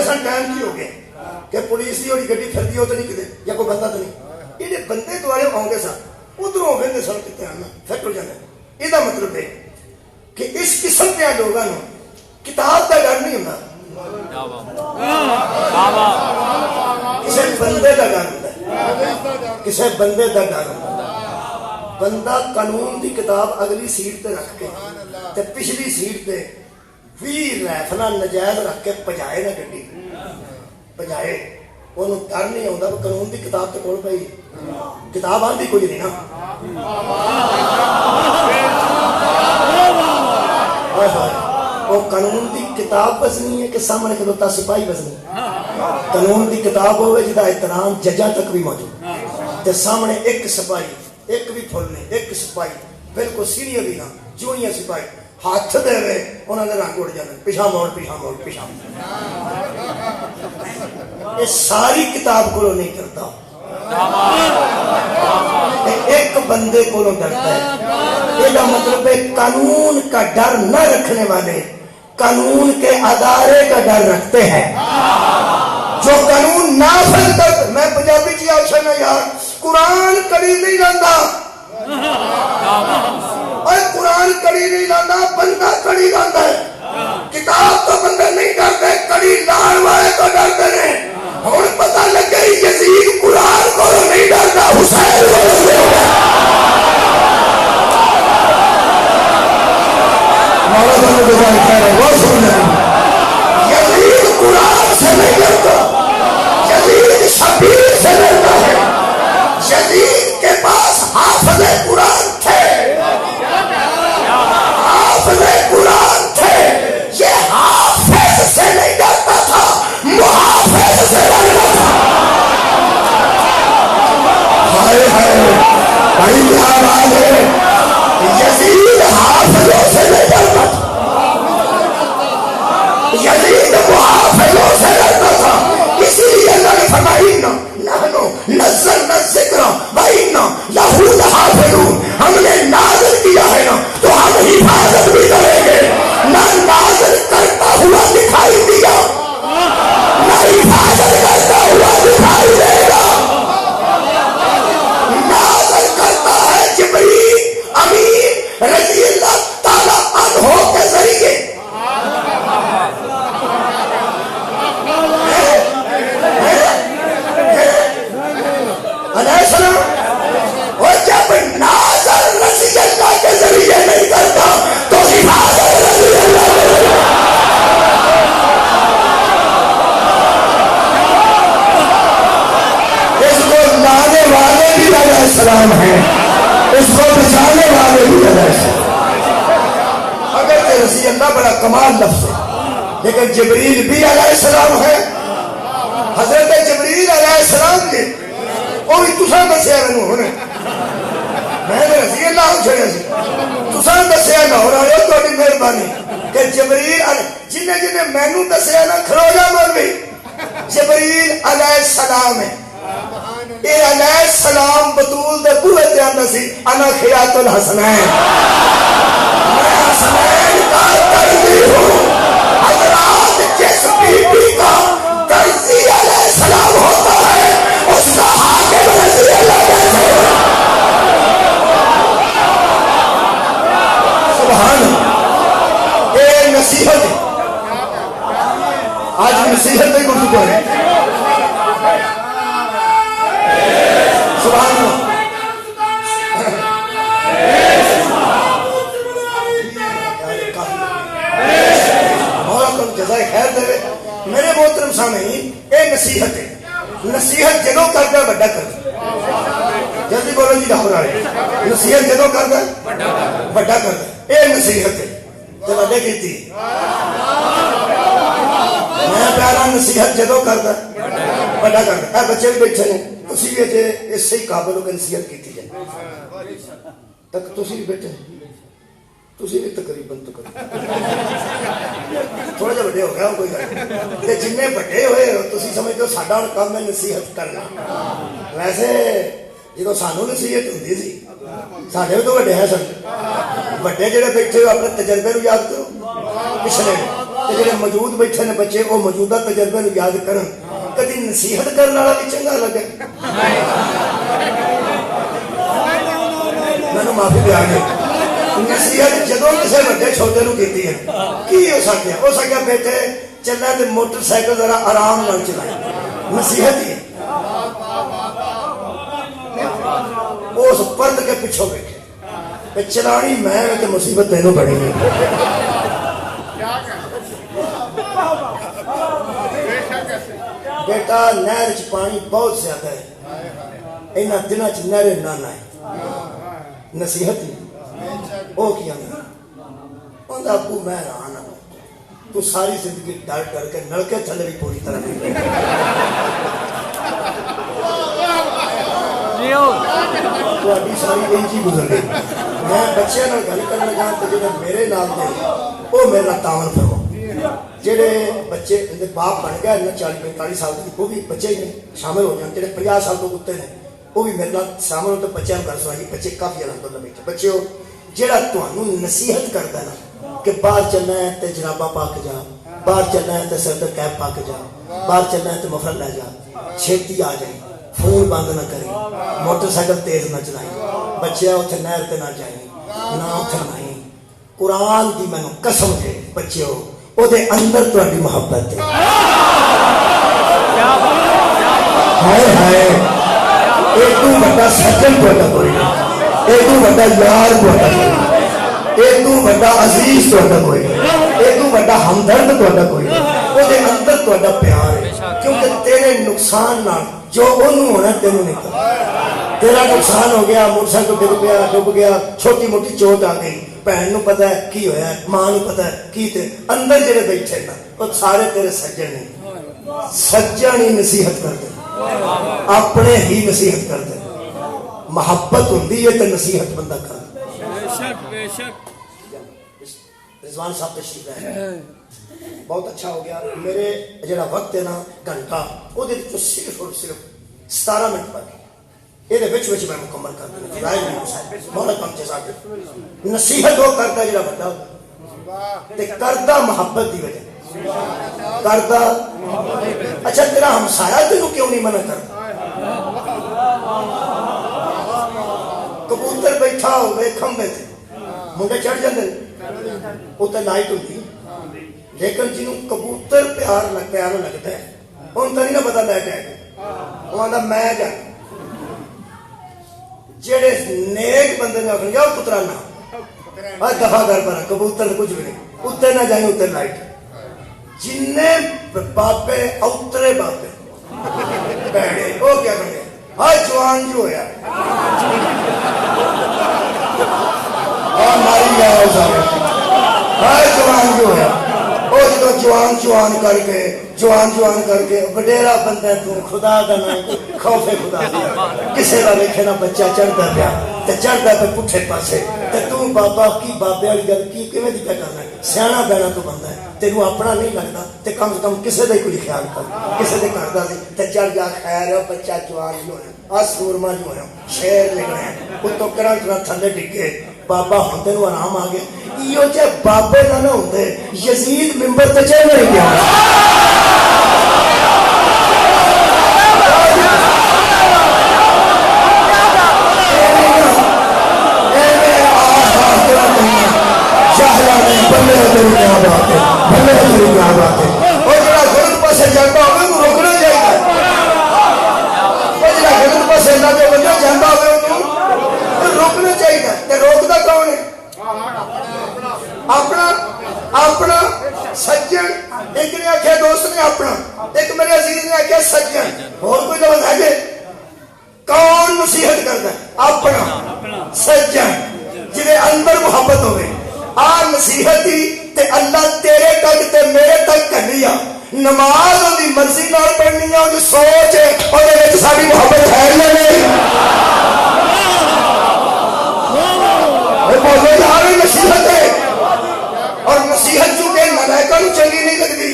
سن ٹائم کی ہو گیا کہ پولیس کی ہوئی گڈی پھرتی ہو تو نہیں کتنے یا کوئی بندہ تو نہیں. یہ بندے دوارے آؤں سن ادھر وہدے سن کتنے آنا فٹ ہو جانا. یہ مطلب ہے کہ اس قسم کے لوگوں کتاب کا ڈر نہیں ہوتا کسی بندے کا ڈر ہوتا ہے. کسی بندے کا ڈر ہوتا ہے. بندہ قانون دی کتاب اگلی سیٹ تے رکھ کے تے پچھلی سیٹ تے 20 رائفل نجائز رکھ کے پجائے نا گڈی پجائے انہوں ڈر نہیں آتا. قانون دی کتاب تے کول پئی کتاب آندی کوئی نہیں نا. وہ قانون دی کتاب بزنی ہے کہ سامنے کھلوتا سپاہی بزنی. قانون دی کتاب ہوئے جدا احترام ججاں تک بھی موجود تے سامنے ایک سپاہی ایک بھی پھول نہیں ایک سپاہی بالکل سینئر بھی نہ جونیئر سپاہی ہاتھ دے ہوئے انہوں نے رنگ اڑ جانا پیچھا موڑ پیچھا موڑ پیچھا موڑ. یہ ساری کتاب کو نہیں کرتا ایک بندے کو ڈرتا ہے. یہ مطلب ہے قانون کا ڈر نہ رکھنے والے قانون کے ادارے کا ڈر رکھتے ہیں. جو قانون نافذ کر میں پنجابی کی آشا نہ یار قرآن کڑی نہیں لاندہ اور قرآن کڑی نہیں لاندہ بندہ کڑی لاندہ ہے. کتاب تو بندے نہیں ڈرتے کڑی لان والے تو ڈرتے ہیں. اور پتہ لگ گئی یزید قرآن کو نہیں ڈرتا حسین کو نہیں ڈرتا. یزید قرآن سے نہیں ڈرتا یزید شبیر سے ڈرتا ہے. یزید کے پاس حافظ قرآن تھے حافظ قرآن تھے. یہ حافظ سے نہیں ڈرتا تھا محافظ سے ڈرتا تھا. ہائے ہائے بڑی آواز ہے. یزید حافظوں سے نہیں ڈرتا تھا یزید محافظوں سے ڈرتا تھا. اسی لیے اللہ نے فرمایا نحنو نزلنا الذکر وإنا لہ لحافظون. ہم نے نازل کیا ہے نا تو ہم حفاظت بھی کریں گے. نہ نازل کرتا ہوا دکھائی دیا نہ حفاظت کرتا ہوا دکھائی دے گا. نازل کرتا ہے جبریل امین رضی اللہ تعالیٰ عنہ کے ذریعے. علیہ السلام اور جب نازل رضی اللہ کے ذریعے نہیں کرتا تو حفاظت رضی اللہ کے ذریعے. اس کو لانے والے بھی علیہ السلام ہیں اس کو بچانے والے بھی علیہ السلام. اگر کہ رضی اللہ بڑا کمال لفظ ہے لیکن جبریل بھی علیہ السلام ہے. حضرت جبریل علیہ السلام نے وہ بھی تساں دسیا مینوں ہن میں رضی اللہ چھڑیا سی تساں دسیا نہ ہو رہا تہاڈی مہربانی کہ جبریل جنہیں جنہیں مینوں دسیا نا کھلو جا مولوی جبریل علیہ السلام ہے. یہ علیہ السلام بطول دے بوئے تے آندا سی انا خیات الحسنین میں حسنین کا ترجی ہوں. حضرات جس بی بی کا ترجی علیہ السلام ہوتا ہے اس کا حاکم رضی اللہ کہتے ہیں. سبحان اللہ. یہ نصیحت ہے آج نصیحت نہیں گفتگو ہے. سبحان اللہ. جزائے خیر دے. میرے محترم سامعین یہ نصیحت ہے. نصیحت جدوں کرتا بڑا کرتا. جلدی بولو جی ڈاکٹر والے. نصیحت جدوں کرتا بڑا کرتا. یہ نصیحت ہے تو بڑے کی میں پیارا نصیحت جدوں کرتا بڑا کرتا. بچے بھی بیٹھے نے تسی بھی اجے اسی قابل ہو کہ نصیحت کیتی جائے تک تسی بھی بیٹھے تسی بھی تقریباً تھوڑا جہا بڑے ہو گیا کوئی گل جن بڑے ہوئے ہو تسی سمجھتے ہو ساڈا ہن کام ہے نصیحت کرنا ویسے جدو سانو نصیحت ہوندی سی ساڈے بھی تو وڈے ہیں سن وڈے جڑے بیٹھے ہو اپنے تجربے نو یاد کرو پچھلے جڑے موجود بیٹھے نے بچے وہ موجودہ تجربے نو یاد کرن کدی نصیحت کرنے والا بھی چنگا لگے مینوں معافی دیا گئی نصیحت جدوں کسی وڈے چھوٹے نو کیتی ہے کی ہو سکیا بیٹے چلنا تے موٹر سائیکل ذرا آرام نال چلائے نصیحت ہی اس پرد کے پیچھوں بیٹھے چلانی میں تے مصیبت تینوں بڑی ہے بیٹا نہر چ پانی بہت زیادہ ہے انہاں دنوں چ نہریں نہ لائے نصیحت نہیں وہ کیا نہیں ابو میں رہا نہ تو ساری زندگی ڈر ڈر کے نلکے تھلے بھی پوری طرح نہیں تھوڑی ساری انجی گزر گئی میں بچے نال گل کرنے لگا تو جڑے میرے نال دے وہ میرا تعاون فرماؤ جڑے بچے باپ بن گئے 40-45 سال کے وہ بھی بچے ہی شامل ہو جان جڑے 50 سال تو کتے نے وہ بھی میرے نال شامل ہو تو بچوں کر سوائی بچے کافی الحمدللہ بیٹھے بچے ہو جڑا تانوں نصیحت کردا نا کہ باہر چلنا ہے تے جرابہ پا کے جا باہر چلنا ہے تے سر تے کیپ پا کے جا باہر چلنا ہے تے مفرل لے جا چھیتی آ جائے فون بند نہ کریں موٹر سائیکل تیز نہ چلائیں بچے اتنے نہر تے نہ جائیں نہ اتنے نہیں قرآن دی مینوں قسم ہے بچے ہو او دے اندر تہاڈی محبت ہے ہائے ہائے ایک تو بڑا سجن تہاڈا کوئی نہیں ایک تو بڑا یار تہاڈا کوئی نہیں ایک تو بڑا عزیز تہاڈا کوئی نہیں ایک تو بڑا ہمدرد تہاڈا کوئی نہیں او دے اندر تہاڈا پیار ہے کیونکہ تیرے نقصان نال جو انہوں ہونا تینوں نہیں کرتا تیرا نقصان ہو گیا موٹر سائیکل ڈگ پیا ڈب گیا چھوٹی موٹی چوٹ آ گئی بہن نو پتا ہے کی ہویا ہے ماں نو پتا ہے کی تے اندر جڑے بیٹھے نا وہ سارے تیرے سجن نہیں سجن ہی نصیحت کر دے اپنے ہی نصیحت کر دے محبت ہوندی ہے تے نصیحت بندہ کر بے شک رضوان صاحب تشریف لائے بہت اچھا ہو گیا میرے جڑا وقت ہے نا گھنٹہ وہ صرف اور صرف 17 منٹ پر یہ میں مکمل کر دوں مولا کم چاہتے نصیحت وہ کرتا جڑا بڑا تے کردا محبت دی وجہ کردا اچھا تیرا ہمسایا تینوں کیوں نہیں منع کرتا کبوتر بیٹھا ہوئے کھمبے تے منڈے چڑھ جاندے اتنے لائٹ ہوتی لیکن جنہوں کبوتر پیار لگتا ہے ان کا نہیں نہ پتا لائٹ ہے وہ آتا میں جا جڑے نیک بندے نے آخر جاؤ پترا نہ دفاع کر پڑا کبوتر کچھ بھی نہیں اتنے نہ جائیں اتنے لائٹ جن بابے اوترے بابے بہنے وہ کیا کریں گے ہاں جوان جو ہویا ماری گیا ہاں جوان جو ہویا وہ جدو جوان کر کے وڈیرا بندہ تو خدا کا نام خوف خدا دیا کسے کا ویکھے نا بچہ چڑھتا پیا تے چڑھتا پہ پٹھے پاسے تے تو بابا کی بابے والی گل کی کیویں دی کرنا ہے سیاںا بینا تو بندہ ہے تینوں اپنا نہیں لگتا تے کم سے کم کسے دا کوئی خیال کر کسے دے کردا سی تے چڑھ جا خیر ہے بچہ جوان جو ہے آ سورما جو ہے شیر نکلے اتوں کرنٹ نہ تھلے ڈگے بابا ہوں تینوں آرام آ گیا یہ جے بابے نہ ہوندے یزید ممبر تے چڑھ نہیں گیا روکنا چاہیے روکتا کون ہے اپنا سجن ایک نے آخیا دوست نے اپنا ایک میرے عزیز نے آخیا سجن اور کوئی لفظ ہے کون نصیحت کرتا ہے اپنا سجن جنہیں اندر محبت ہوئے آ نصیحت ہی تے اللہ تیرے تک تے میرے تک کرنی آ نماز دی مرضی نال پڑھنی ہے، جو سوچ ہے اور ساری محبت ہے یا نہیں؟ بولے جا رہی نصیحت ہے، اور نصیحت چونکہ ملائکہ کو چنگی نہیں لگتی،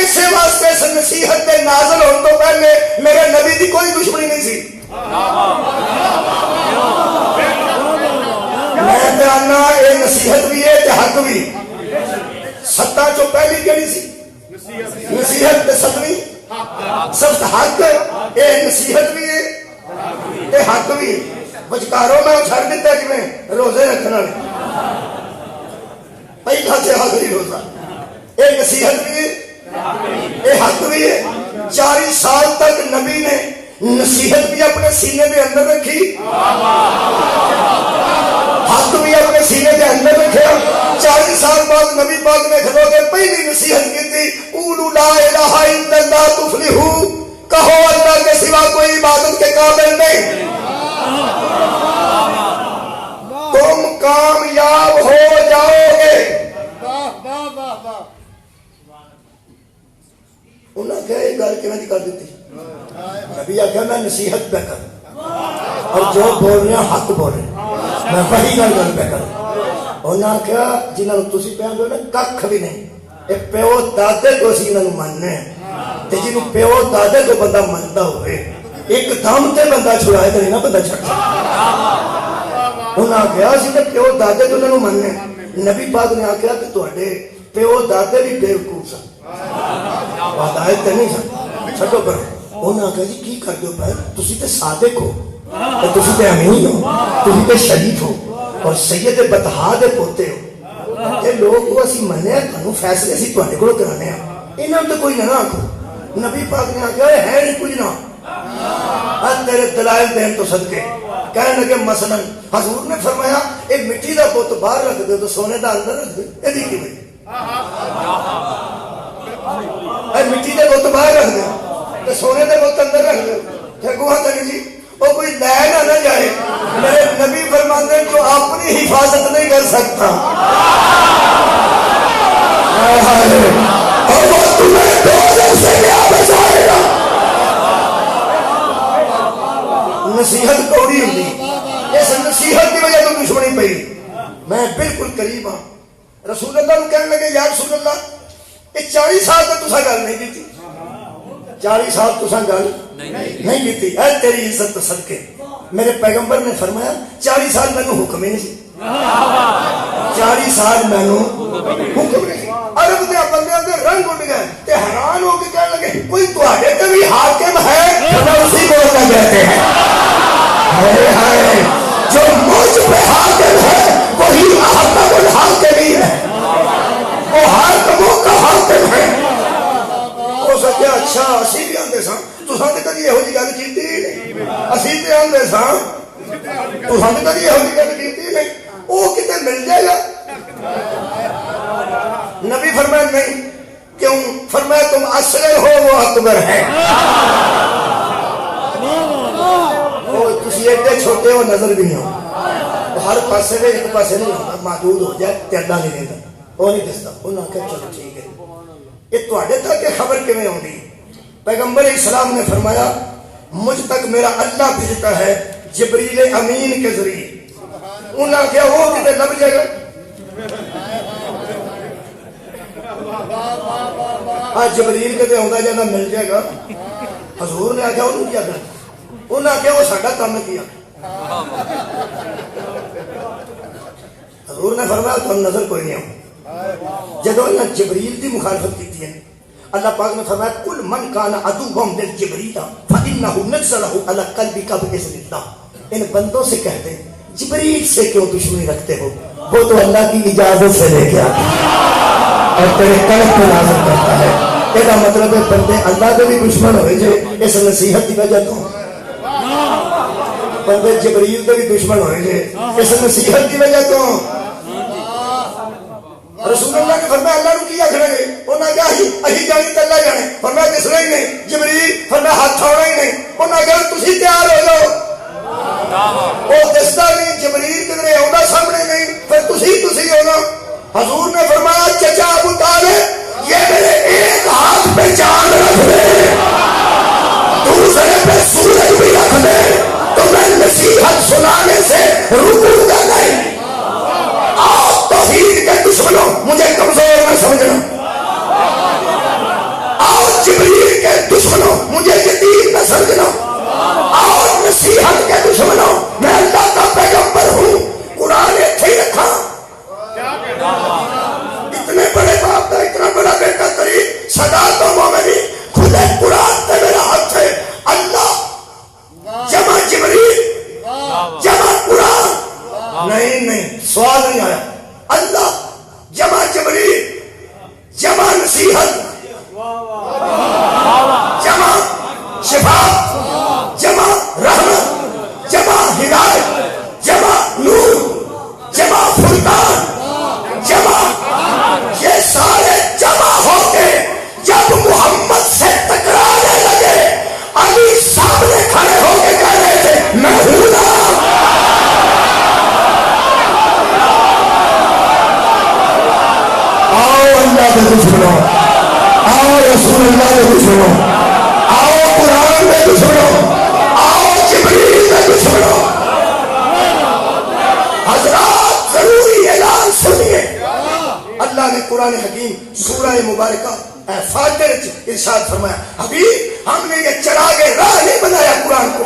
اسی واسطے اس نصیحت کے نازل ہونے تو پہلے میرے نبی دی کوئی دشمنی نہیں سی۔ میں جاننا یہ نصیحت بھی ہے کہ حق بھی۔ ستاں چو پہلی کیڑی سی؟ نصیحت تے ستویں سب حق، یہ نصیحت بھی ہے یہ حق بھی ہے۔ بچکاروں میں چھڑ دیتا کہ میں روزے رکھنا پہلا سے آخری روزہ، یہ نصیحت بھی ہے یہ حق بھی ہے۔ 40 سال تک نبی نے نصیحت بھی اپنے سینے کے اندر رکھی، حق بھی اپنے سینے کے اندر رکھے۔ 40 سال بعد نبی پاک نے کھلو کے پہلی نصیحت کی تھی، قولوا لا الہ الا اللہ تفلحوا، کہو اللہ کے سوا کوئی عبادت کے قابل نہیں، تم کامیاب ہو جاؤ گے۔ انہوں نے کہا یہ گل کیوں کر دیتی؟ نبی آخیا میں نصیحت پہ کر، اور جو بول رہے ہیں حق بول رہے ہیں، میں وہی گل پہ کر۔ انہوں نے آخیا جنہوں نے تسی پہ آندے ہو نا ککھ بھی نہیں، یہ پیو دادے کو اسی انہوں نے ماننے ہیں، تے جنہوں پیو دادے کو بندہ منتا ہوئے ایک دم تے بندہ چھڑائے تو نہیں نا بندہ چھڑ سکتا۔ انہوں نے آخیا اسی تے پیو دادے کو انہوں نے ماننے ہیں۔ نبی پاک نے آخیا کہ تہاڈے پیو دادے بھی بیوقوف سن، ہدایت نہیں سن، چھڈو کرو۔ انہوں نے آخیا جی کی کر دو پہ، تسی تے صادق ہو، تسی تے امین ہو، تسی تے شریف ہو، اور سید بطحا دے پوتے ہو، یہ لوگ کو اسی مننے ہیں، تھانوں فیصلے اسی تہاڈے کولوں کرانے ہیں، انہاں تے کوئی نہ آکھو۔ نبی پاک نے آخیا ہے نہیں کچھ نہ، تیرے دلائل دین تو صدقے۔ کہنے لگے مثلا حضور نے فرمایا ایک مٹی دا بت باہر رکھ دے تو سونے دا اندر رکھ دے، یہ کی وجہ؟ مٹی دے بت باہر رکھ دے تو سونے دے بت اندر رکھ دے، پھر گوہا کرے جی وہ کوئی لے نہ جائے۔ میرے نبی فرماتے ہیں جو اپنی حفاظت نہیں کر سکتا اور وہ تمہیں دوزخ سے کیا بچائے گا۔ نصیحت کوڑی ہوئی، اس نصیحت کی وجہ تو دشمنی پئی۔ میں بالکل قریب ہاں، رسول اللہ کو کہنے لگے یا رسول اللہ یہ 40 سال تک تسا گل نہیں کی، 40 سال تسا گل نہیں کی، اے تیری عزت تو صدقے۔ میرے پیغمبر نے فرمایا 40 سال میں نے حکم ہی نہیں سی، 40 سال میں نے حکم نہیں سی۔ عرب دے بندے دے رنگ اڑ گئے تے حیران ہو کے کہنے لگے کوئی تہاڈے تے بھی حاکم ہے؟ اسی کو کہتے ہیں جو مجھ پہ حاکم ہے وہی احکم الحاکمین ہے، وہ حاکموں کا حاکم ہے۔ ہو سکے اچھا اسی بھی آندے سان، تساں تے کدی یہو جی گل کیتی نہیں، اسی تے آندے سان تساں تے کدی یہو جی گل کیتی نہیں، وہ کتے مل جائے گا؟ نبی فرمایا نہیں، کیوں؟ فرمایا تم اصغر ہو وہ اکبر ہے، تسی ایڈے چھوٹے ہو نظر بھی نہیں ہو، ہر پاسے میں ایک پاسے نہیں ہوتا، محدود ہو جائے تے اللہ نہیں دیتا، وہ نہیں دستا۔ انہوں نے کہا چلو ٹھیک ہے، یہ تواڈے تک خبر کیویں ہوندی؟ پیغمبر اسلام نے فرمایا مجھ تک میرا اللہ بھیجتا ہے جبریل امین کے ذریعے۔ انہوں نے کہا وہ کتے لب جائے گا؟ جبریل کتے ہوندا جانا مل جائے گا؟ حضور نے آخیا انہوں کیا کرنا؟ انہوں نے آخیا وہ ساڈا کام کیا۔ حضور نے فرمایا تمہیں نظر کوئی نہیں آؤں۔ جدو انہیں جبریل کی مخالفت کی ہے، اللہ پاک نے فرمایا کل من کان عدوًا للجبریل فإنہ نزلہ علی قلبک بإذن اللہ۔ ان بندوں سے کہتے جبریل سے کیوں دشمنی رکھتے ہو، وہ تو اللہ کی اجازت سے لے کے آتا ہے اور تیرے قلب پہ نازل کرتا ہے۔ یہ مطلب ہے بندے اللہ کے بھی دشمن ہوئے جو اس نصیحت کی وجہ تو، بندے جبریل کے بھی دشمن ہوئے جو اس نصیحت کی وجہ تو۔ رسول اللہ نے فرمایا اللہ نے کیا کھڑے گئے، انہوں نے کہا اہی جانی تے اللہ جانے، فرمایا دسنا ہی نہیں جبریل، فرمایا ہاتھ آنا ہی نہیں۔ انہوں نے کہا تسی تیار ہو جاؤ، وہ دستا نہیں جبریل کدھر آؤں سامنے نہیں، پھر تسی ہونا۔ حضور نے فرمایا چچا ابو طالب یہ میرے ایک ہاتھ رکو کا نہیں. آؤ توحید کے دشمنوں مجھے کمزور نہ سمجھنا. آؤ جبریل کے دشمنوں مجھے یتیم نہ سمجھنا. آؤ نصیحت کے دشمنوں میں اللہ کا پیغمبر ہوں. قرآن اتنے رکھا. اتنے بڑے باپ کا اتنا بڑا بیٹا قریب صدا تو مومنی کھلے قرآن پہ میرا ہاتھ ہے. اللہ جمع جبریل جمع قرآن. نہیں سوال نہیں آیا. اللہ جمع جبریل جمع نصیحت جمع شفا جمع رحمت جمع ہدایت جمع نور جمع فرقان جمع. یہ سارے جمع ہو کے جب محمد سے ٹکرانے لگے علی سامنے کھڑے ہو کے کہہ رہے تھے میں ہوں نا. آؤ اللہ کے دشمنوں, آؤ رسول اللہ کے دشمنوں, آؤ قرآن کے دشمنوں, آؤ جبریل کے دشمنوں. حضرات ضروری اعلان سنیے. اللہ نے قرآن حکیم سورہ مبارکہ فاتر ارشاد فرمایا حبیب ہم نے یہ چراغ راہ نہیں بنایا قرآن کو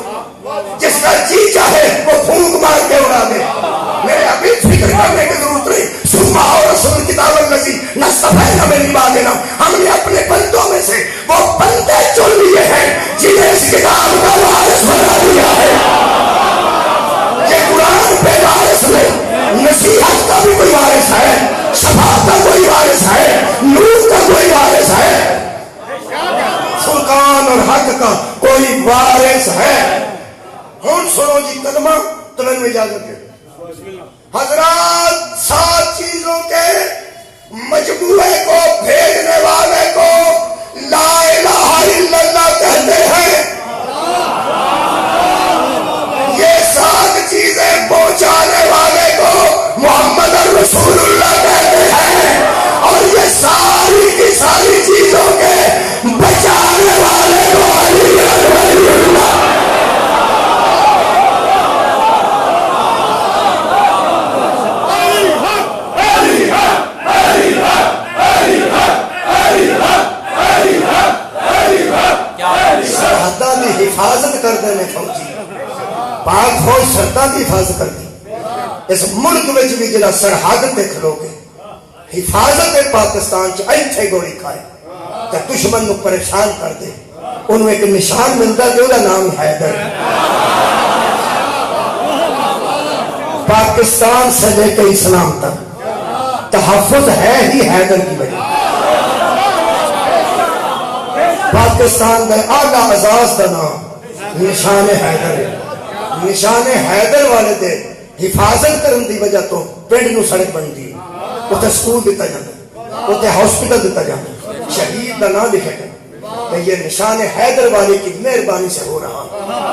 جس کا جی چاہے وہ پھونک مار کے اڑا دے. میرے حبیب فکر کرنے کی ضرورت نہیں. سما اور رسول کتاب الذی نصفینا من بعدنا. ہم نے اپنے بندوں میں سے وہ بندے چن لیے ہیں جنہیں اس کتاب کا وارث بنا دیا ہے. یہ قرآن پہ وارث نہیں, نصیحت کا بھی کوئی وارث ہے, شفاعت کا کوئی وارث ہے, نور کا کوئی وارث ہے, فرقان اور حق کا کوئی وارث ہے. ہوں سنو جی کلمہ تو میں اجازت ہے. حضرات 7 چیزوں کے مجموعے کو بھیجنے والے کو لا الہ الا اللہ کہتے ہیں. یہ 7 چیزیں پہنچانے والے کو محمد رسول اللہ کہتے ہیں. اور یہ ساری کی ساری چیزوں کے بچانے والے کو علی ولی اللہ. سرحداں کی حفاظت کرتے ہیں فوجی. پاک فوج سرحداں کی حفاظت کرتی. اس ملک میں بھی جڑا سرحد تے کھلو کے حفاظت پاکستان چ ایتھے گولی کھائے تے دشمن نو پریشان کر دے, انہوں ایک نشان ملتا کہ وہ نام حیدر. پاکستان سے لے کے اسلام تک تحفظ ہے ہی حیدر کی وجہ. پاکستان کا اعلیٰ اعزاز کا نام نشان حیدر ہے. نشان حیدر والے دے حفاظت کرن دی وجہ تو پنڈ نو سڑک بنتی, اتنے سکول دیتا جاتا, اتنے ہاسپٹل دیتا جاتا, شہید کا نام لکھے گا. کہ یہ نشان حیدر والے کی مہربانی سے ہو رہا.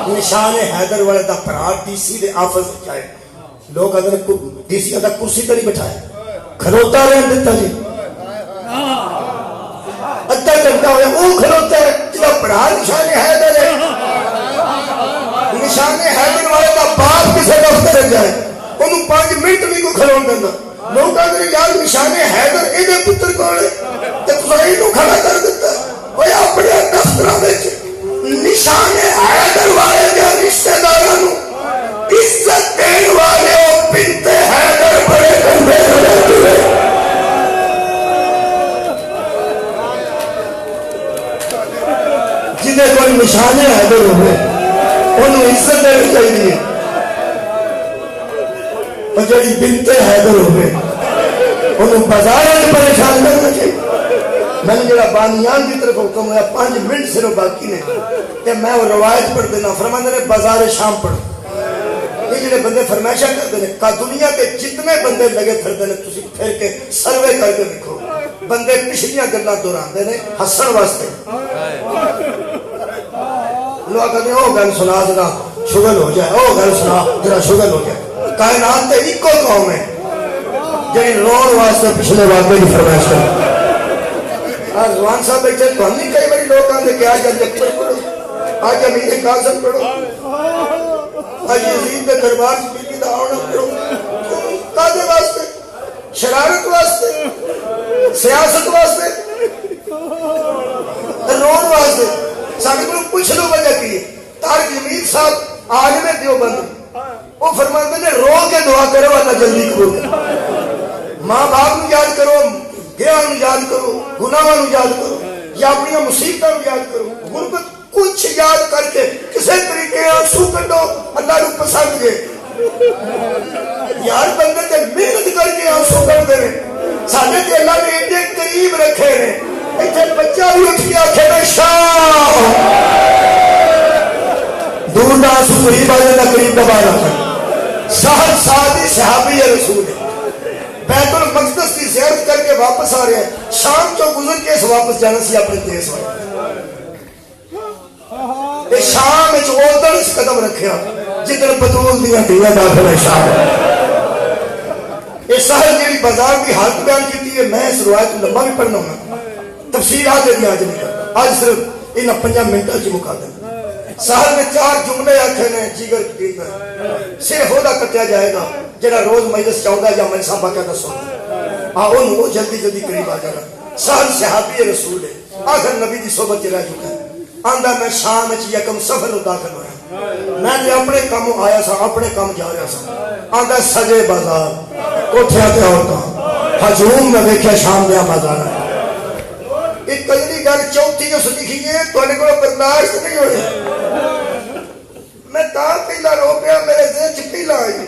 نشان حیدر والے دا پرات ڈی سی دے آفس جائے, لوگ اگر ڈی سی ادا کرسی تے نہیں بٹھائے, کھلوتا رہن دیتا جی. ادھا گھنٹہ ہوا وہ کھلوتا ہے جب پڑھا نشان حیدر ہے. نشان حیدر والے کا باپ کسے دفتر جائے انہوں 5 منٹ بھی کو کھلون دینا. لوگ اگر یار نشان حیدر ایدے پتر کوڑے تو تسائی نو کھڑا کر دیتا وہ اپنے دفترہ میں نشان حیدر والے کے رشتہ دارانو عزت دین والے اور بنت حیدر بڑے گنبے رہتے ہیں. جنہیں کوئی نشان حیدر ہوئے انہوں عزت دینی چاہیے. اور جڑی بنت حیدر ہوئے انہوں بازار میں پریشان کرنا چاہیے. میں نے جڑا بانیان کی طرف حکم ہوا 5 منٹ صرف باقی نے کہ میں وہ روایت پڑھ دینا. فرمانے نے بازار شام پڑھو. یہ جڑے بندے فرمائشہ کرتے ہیں کہ دنیا کے جتنے بندے لگے پھرتے ہیں تسی پھر کے سروے کر کے لکھو, بندے پچھلیاں گلاں دہراندے نے ہسن واسطے. لوگ کہتے ہیں او گل سنا ذرا شغل ہو جائے, او گل سنا ذرا شغل ہو جائے. کائنات تے ایکو قوم ہے جڑی رون واسطے پچھلے واقعے کی فرمائش کرے. رضوان صاحب بیٹھے تو ہم نہیں کئی بڑی لوگ آتے کہ آج اکبر پڑھو, آج امین کاظم پڑھو, آج یزید کے دربار سے داؤ نہ کرو. کادے واسطے؟ شرارت واسطے, سیاست واسطے, رون واسطے. سارے کو پوچھ لو وجہ کی ہے. طارق جمیل صاحب عالم دیوبند وہ فرماتے ہیں رو کے دعا کرو اللہ جلدی قبول کرے. ماں باپ نو یاد کرو, گیاں نو یاد کرو, گناہاں نو یاد کرو, یا اپنی مصیبتاں نو یاد کرو. غربت کچھ یاد کر کے کسی طریقے آنسو کڈو اللہ نو پسند ہے. یار بندے تے محنت کر کے آنسو کڈتے ہیں. ساڈے تے اللہ نے ایڈے قریب رکھے ہیں. ایتھے بچہ بھی اٹھ کے آکھے میں شاہ دور دا آنسو قریب آ جاتا, قریب دبا رکھا. سہل سعدی صحابی رسول ہے, بیت المقدس کی زیارت کر کے واپس آ رہے ہیں. شام چو گزر کے اس واپس جانا سی اپنے دیس میں. شام ادھر اس قدم رکھیا جدھر بطول دیا دیا داخل ہے شام. یہ سہل جی بازار کی حالت بیان کی ہے. میں اس روایت لمبا بھی پڑھنا ہوں, تفصیلات آج نہیں کرتا, آج صرف ان 5 منٹوں کی مکا دیں. سہل میں 4 جملے آکھے نے جگر کی صرف ہودا کٹیا جائے گا جڑا روز مجلس چاہتا یا مجلساں باقاعدہ سنتا. آؤں وہ جلدی جلدی قریب آ جانا. سہل صحابی رسول ہے, آخر نبی دی صحبت رہ چکا ہے. آندا میں شام یکم سفر داخل ہوا, میں نے اپنے کام آیا سا, اپنے کام جا رہا سا. آندا سجے بازار کوٹھیاں تے عورتاں ہجوم میں ویکھیا شام دیا بازار. ایک کلری گل چوتھی جو لکھی ہے تھوڑے کو برداشت نہیں ہوئے. میں تا پہلا رو پیا, میرے ذہن چ پہلا آئی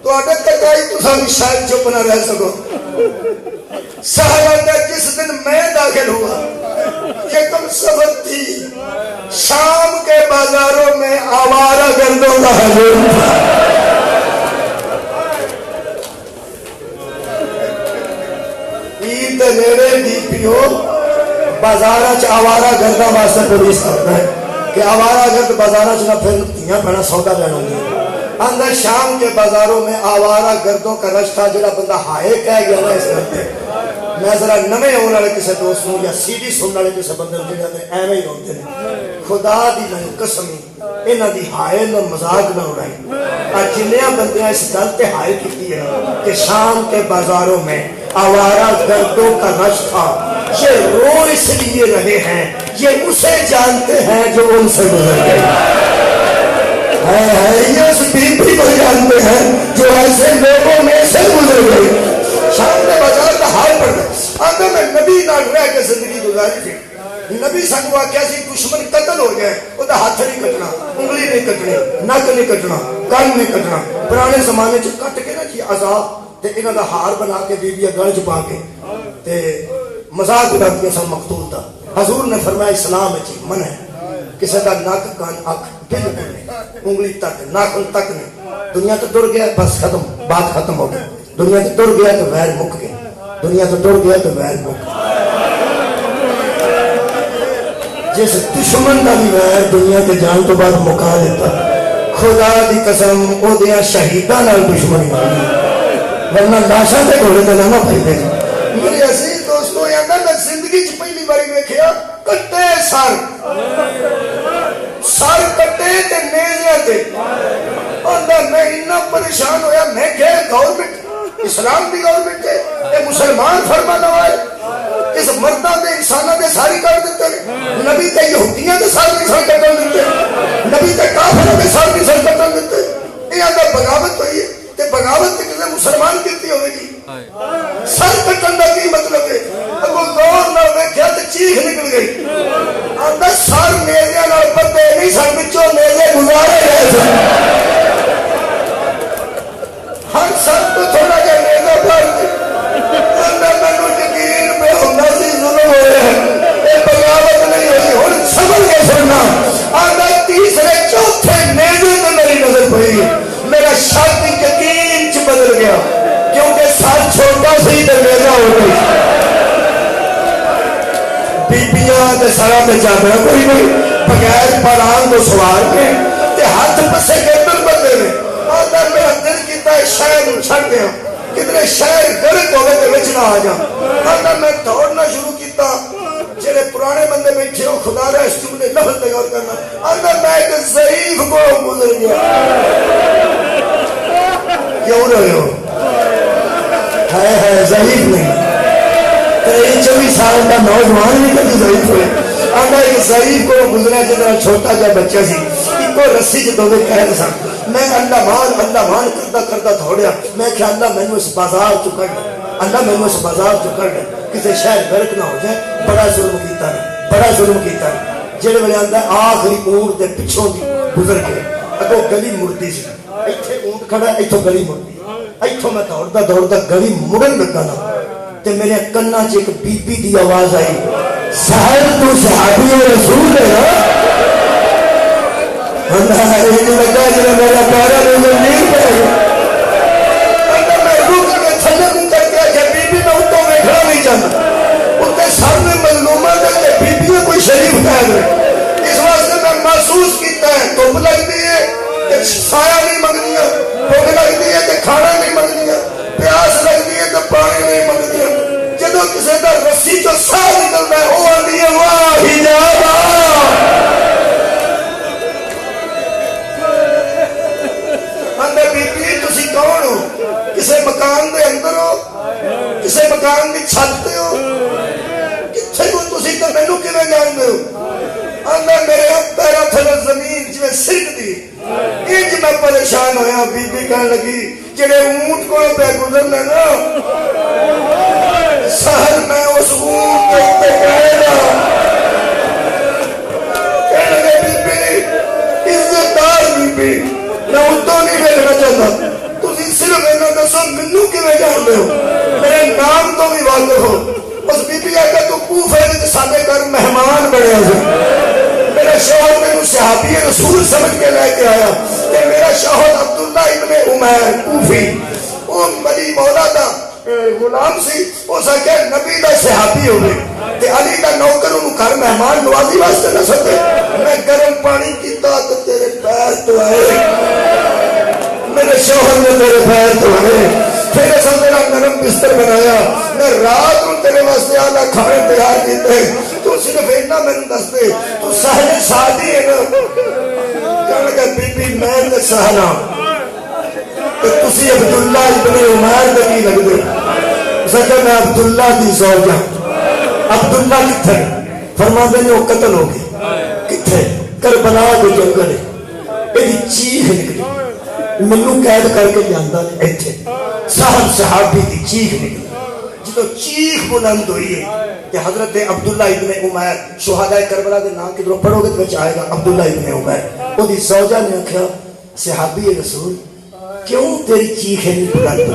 تواڈے تک آئی تساں بھی شاید چپ نہ رہ سکو. سہل جس دن میں داخل ہوا یکم سفر تھی, شام کے بازاروں میں آوارہ گردوں کا ہجوم تھا. عید نیڑے ڈی پی او بازار آوارہ گردوں واسطے پولیس کرتا ہے کہ آوارہ گرد بازار نہ پھر دھیاں بڑا سودا لینا ہوں. اندر شام کے بازاروں میں آوارہ گردوں کا رش تھا. جڑا بندہ ہائے کہہ گیا نا اس کرتے میں ذرا نمے ہونے والے کسی دوست نو یا سی ڈی سننے والے کسی بندے نو جڑے ایویں ہی روتے ہیں. خدا دی میں قسم انہاں دی ہائے نہ مذاق نہ اڑائی. جنیاں بندیاں اس گل تے ہائے کیتی ہے کہ شام کے بازاروں میں آوارہ گردوں کا رش تھا. یہ رو اس لیے رہے ہیں یہ اسے جانتے ہیں جو ان سے گزر گئے. یہ اس بیوی کو جانتے ہیں جو ایسے لوگوں میں سے گزر گئے. شام کے بازار کا حال پڑ گیا. آگے میں نبی نال رہ کے زندگی گزاری تھی. نبی سانو آخیا سی دشمن قتل ہو جائے وہ ہاتھ نہیں کٹنا, انگلی نہیں کٹنی, نک نہیں کٹنا, کان نہیں کٹنا. پرانے زمانے چ کٹ کے نا جی عذاب تے انہاں دا ہار بنا کے بیبیاں گل چ پا کے تے مذاق اڑاندیاں سن مقتول دا. حضور نے فرمایا اسلام وچ منع ہے کسی کا نک کان اکھ بالکل نہیں, انگلی تک ناخن تک نہیں. دنیا تو ٹر گیا بس ختم, بات ختم ہو گئی. دنیا تو ٹر گیا تو ویر مک گیا, دنیا تو ٹر گیا تو ویر مک گیا. جس دشمن کا بھی ویر دنیا کے جان تو بعد مکا دیتا, خدا دی قسم او دیاں شہیداں نال دشمنی ہوئی, ورنہ لاشاں تے گھوڑے تے نہ پھردے. میرے عزیز دوستو یہاں میں زندگی چ پہلی باری ویکھیا کٹے سر کٹے تے نیزے تے. میں اتنا پریشان ہویا, میں کہ گورنمنٹ اسلام دی گورنمنٹ ہے یہ مسلمان فرما نوائے اس مردہ دے انسانہ دے ساری کر دیتے ہیں. نبی تے یہودیاں دے ساری سر کٹن دیتے, نبی تے کافروں دے ساری سر کٹن دیتے. یہ اندر بغاوت ہوئی ہے تے بغاوت تے کسی مسلمان کیتی ہوئے گی. سر کٹن دا کی مطلب ہے؟ اگو غور نہ ویکھیا تے چیخ نکل گئی. اندر سر نیزے نال پتے نہیں سن, وچوں نیزے گزارے گئے سن. ہر سر تو تھوڑا جا نیزہ پڑ کے اندر مینوں یقین پہ ہونا سی ظلم ہوئے ہیں, یہ بغاوت نہیں ہوئی. ہن سمجھ کے سننا, اندر تیسرے چوتھے نیزے تے میری نظر پئی, میرا شک یقین چ بدل گیا کیونکہ سر چھوٹا سی تے نیزہ ہو گئی. بیبیاں تے سراں تے چادر کوئی نہیں, بغیر پران تو سوار کے تے ہاتھ پسے گردن بندے نے. آدھا میرا دل کیتا ہے شہر چھڑ دیا, کتنے شہر گرک ہوئے تے وچ نہ آ جا. آدھا میں دوڑنا شروع کیتا, جڑے پرانے بندے بیٹھے ہو خدا رہا اس جملے لفظ تے غور کرنا. آدھا میں ایک ضعیف کو گزر گیا. کیوں رہے ہو؟ ہے ضعیف نہیں 24 سال کا نوجوان نہیں کبھی ضعیف ہوئے آگا ایک ضعیف کو گزرا جتنا چھوٹا جا بچہ سی کو رسی جو دے قید سن میں اللہ مان کرتا دوڑیا میں کہ اللہ میں اس بازار چکڑ اللہ میں اس بازار چکڑ کسی شہر غرق نہ ہو جائے بڑا ظلم کیتا ہے جڑے ویلے آندا آخری اونٹ دے پچھوں دی گزر کے اگوں گلی مڑتی سی ایتھے اونٹ کھڑا ایتھوں گلی مڑتی ایتھوں میں دوڑدا گلی مڑن لگا نا تے میرے کنا چ ایک بی بی دی آواز آئی سہل تو صحابی رسول ہے اللہ یہ لگا جڑا میرا پیارا نظر نہیں پڑے اللہ میں روح کے تھلے کو کر کے کہ بی بی میں اتوں ویکھنا نہیں چاہتا ان کے سامنے مظلومہ دے بی بی کوئی شریف قید ہے اس واسطے میں محسوس کیتا ہے دھوپ لگتی ہے کہ سایہ نہیں منگنی بھوک لگتی ہے کہ کھانا نہیں منگنی پیاس لگتی ہے تو پانی نہیں منگنی جدو کسی کا رسی جو سا نکلتا ہے وہ آتی ہے واہ حجابا اندر بی بی تسی کون ہو کسی مکان دے اندر ہو کسی مکان کی چھت ہو کتنے کو تسی تو مینو کیویں جانتے ہو اندر میرے پیرا تھلے زمین جویں سرک دی انج میں پریشان ہویا بی بی کہنے لگی جڑے اونٹ کو پہ گزرنے نا سہل میں اس اونٹ کے اوپر گئے نا کہنے لگے بی بی عزت دار بی بی میں اتوں نہیں دیکھنا چاہتا تسی صرف انہوں دسو منو کیویں جانتے ہو میرے نام تو بھی واضح ہو اس بی بی آگے تو کوفے وچ ساڈے گھر مہمان بنیا سی میرا شوہر میرے صحابی رسول سمجھ کے لے کے آیا کہ میرا شوہر عبداللہ ابن عمیر کوفی وہ بڑی مولا دا غلام سی اس آگے نبی دا صحابی ہوئے کہ علی دا نوکر انہوں گھر مہمان نوازی واسطے نہ سکتے میں گرم پانی کیتا تو تیرے پیر تو آئے میرے شوہر نے میرے پیر تو آئے پھر ایسا میرا نرم بستر بنایا میں رات کو تیرے واسطے آلہ کھانے تیار کیتے تو صرف اینا میں نے دس دے تو سہل سادی ہے نا کہنے لگا بی بی میں نے سہلا تو تسی عبداللہ ابن عمیر دے کی لگ دے اسے کہ میں عبداللہ دی زوجہ عبداللہ کتھے فرما دے نے وہ قتل ہو گئی کتھے کربلا کے جنگل ہے ایدی چیخ نکلی منو قید کر کے جانتا ہے ایتھے صاحب صحابی دی چیخ نکلی جدو چیخ بلند ہوئی ہے کہ حضرت عبداللہ ابن عمیر شہداء کربلا دے نام کی طرف پڑھو گے تو آئے گا عبداللہ ابن عمیر وہ دی زوجہ نے کہا صحابی رسول کیوں تیری چیخ نہیں بلند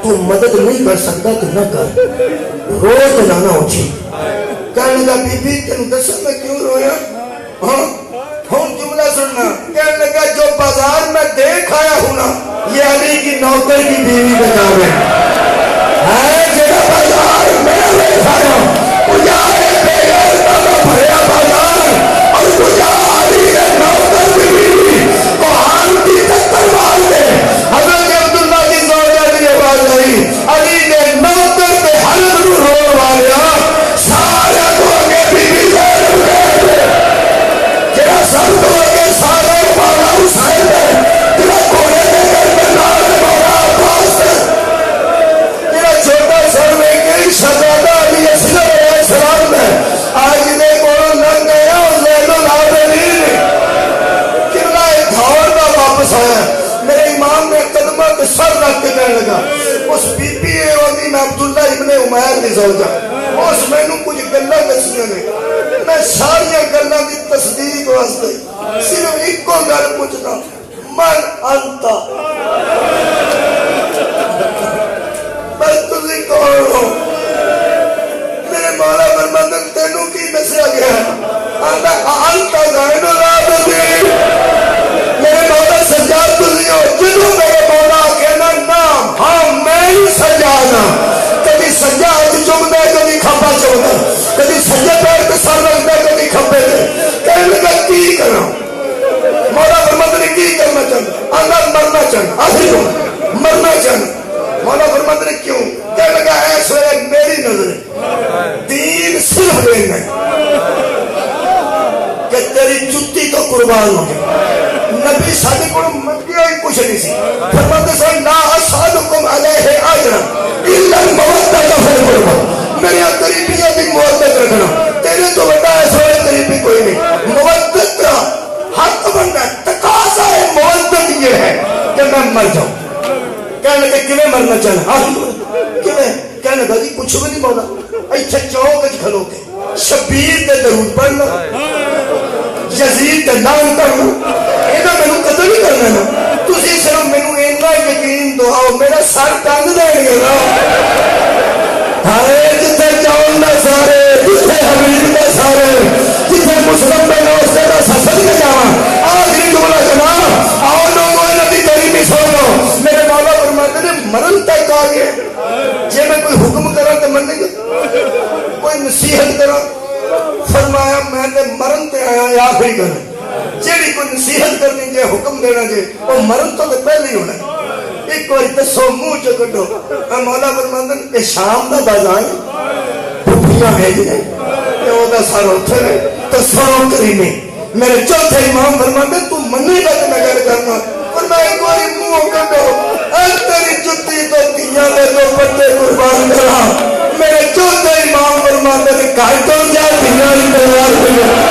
تو مدد نہیں کر سکتا تو نہ کر روز نانا اچھی کہنے لگا بی بی تینوں دسن میں کیوں رویا ہاں ہم جملہ سننا کہنے لگا جو بازار میں دیکھ آیا ہوں نا یہ علی کی نوکر کی بیوی کا نام ہے جگہ بازار میں دیکھ آیا اجارے بغیر نہ بھریا بازار اور علی کے نوکر کی بیوی کو ہم کی تلوار دے حضرت عبداللہ کی زوجہ کی آواز آئی علی نے نوکر پہ حلق رو والا سارے کو آگے بیوی سے سب تو آگے سارے پالا حسین ہے تیرا کوڑے دے کر میں نال مولا عباس ہے تیرا چھوٹا سر میں کئی شہزادہ علی علیہ السلام ہے آج دے کوڑوں لگ گیا اور زید العابدین قبلہ دھور کا واپس آیا میرے امام نے قدمہ پہ سر رکھ کے کہنے لگا اس بی بی اے ہوتی میں عبداللہ ابن عمیر کی زوجہ اس میں نے کچھ گلہ دسیاں نے میں ساری گلہ کی تصدیق واسطے صرف ایک کو گل پوچھنا من انتا بس تسی کون ہو میرے مولا فرماندن تینوں کی دسیا گیا آندا انتا زین العابدین میرے مولا سجاد تسی ہو جنوں میرے مولا کہنا نام ہاں میں ہی سجانا کبھی سجاد چمدا کبھی کھپا چمدا کبھی سجے پیر تے سر رکھدا کبھی کھپے تے کہنے لگا کی کرا مولا فرماتا نے کی کرنا چاہتا اللہ مرنا چاہتا آخری کو مرنا چاہتا مولا فرماتا نے کیوں کہنے لگا ایس ویلے میری نظر دین صرف دینا ہے کہ تیری جتی تو قربان ہو گئی نبی نبی ساڈے کول منگیا ہی کچھ نہیں سی فرماتے سن لا اسالکم علیہ اجرا الا المودۃ فی القربى میرے قریبیوں کی محبت رکھنا تیرے تو بڑا ایسا قریبی کوئی نہیں محبت کا حق بننا تقاضا ہے محبت یہ ہے کہ میں مر جاؤں کہنے کہ کیویں مرنا چاہنا کیویں کہنے لگا جی کچھ بھی نہیں مولا ایتھے چوک وچ کھلو کے شبیر تے درود پڑھنا یزید تے نام کرنا اینا مینوں قتل نہیں کرنا نا تسی صرف مینوں اینا یقین دعاؤ میرا سر ٹنگ دین گے نا ہائے جتھے جاؤں نہ سارے جتھے حبیب نہ سارے جتھے مسلم بن اس کا سفر میں جاواں آخری جملہ جناب آؤ لوگوں نبی کریم سنو میرے مولا فرماتے نے مرن تک آ گئے جے میں کوئی حکم کرا تو مننے گا کوئی نصیحت کرا فرمایا میں تے مرن تے آیا آخری کرنا جیڑی کوئی نصیحت کرنی جے حکم دینا جے وہ مرن تو پہلے ہی ہونا ایک بار دسو منہ چ کڈو مولا فرماندن اے شام دا بازار بھوکیاں ہے جی تے او دا سارا اوتھے ہے تے سارا کریمے میرے چوتھے امام فرماندے تو مننے گا تے میں گل کرنا فرمایا ایک بار منہ کڈو اے تیری جُتی تو دیاں دے دو پتے قربان کرا میرے چوتھے امام فرماندے کہ کائی تو جا دیاں دی تیار کر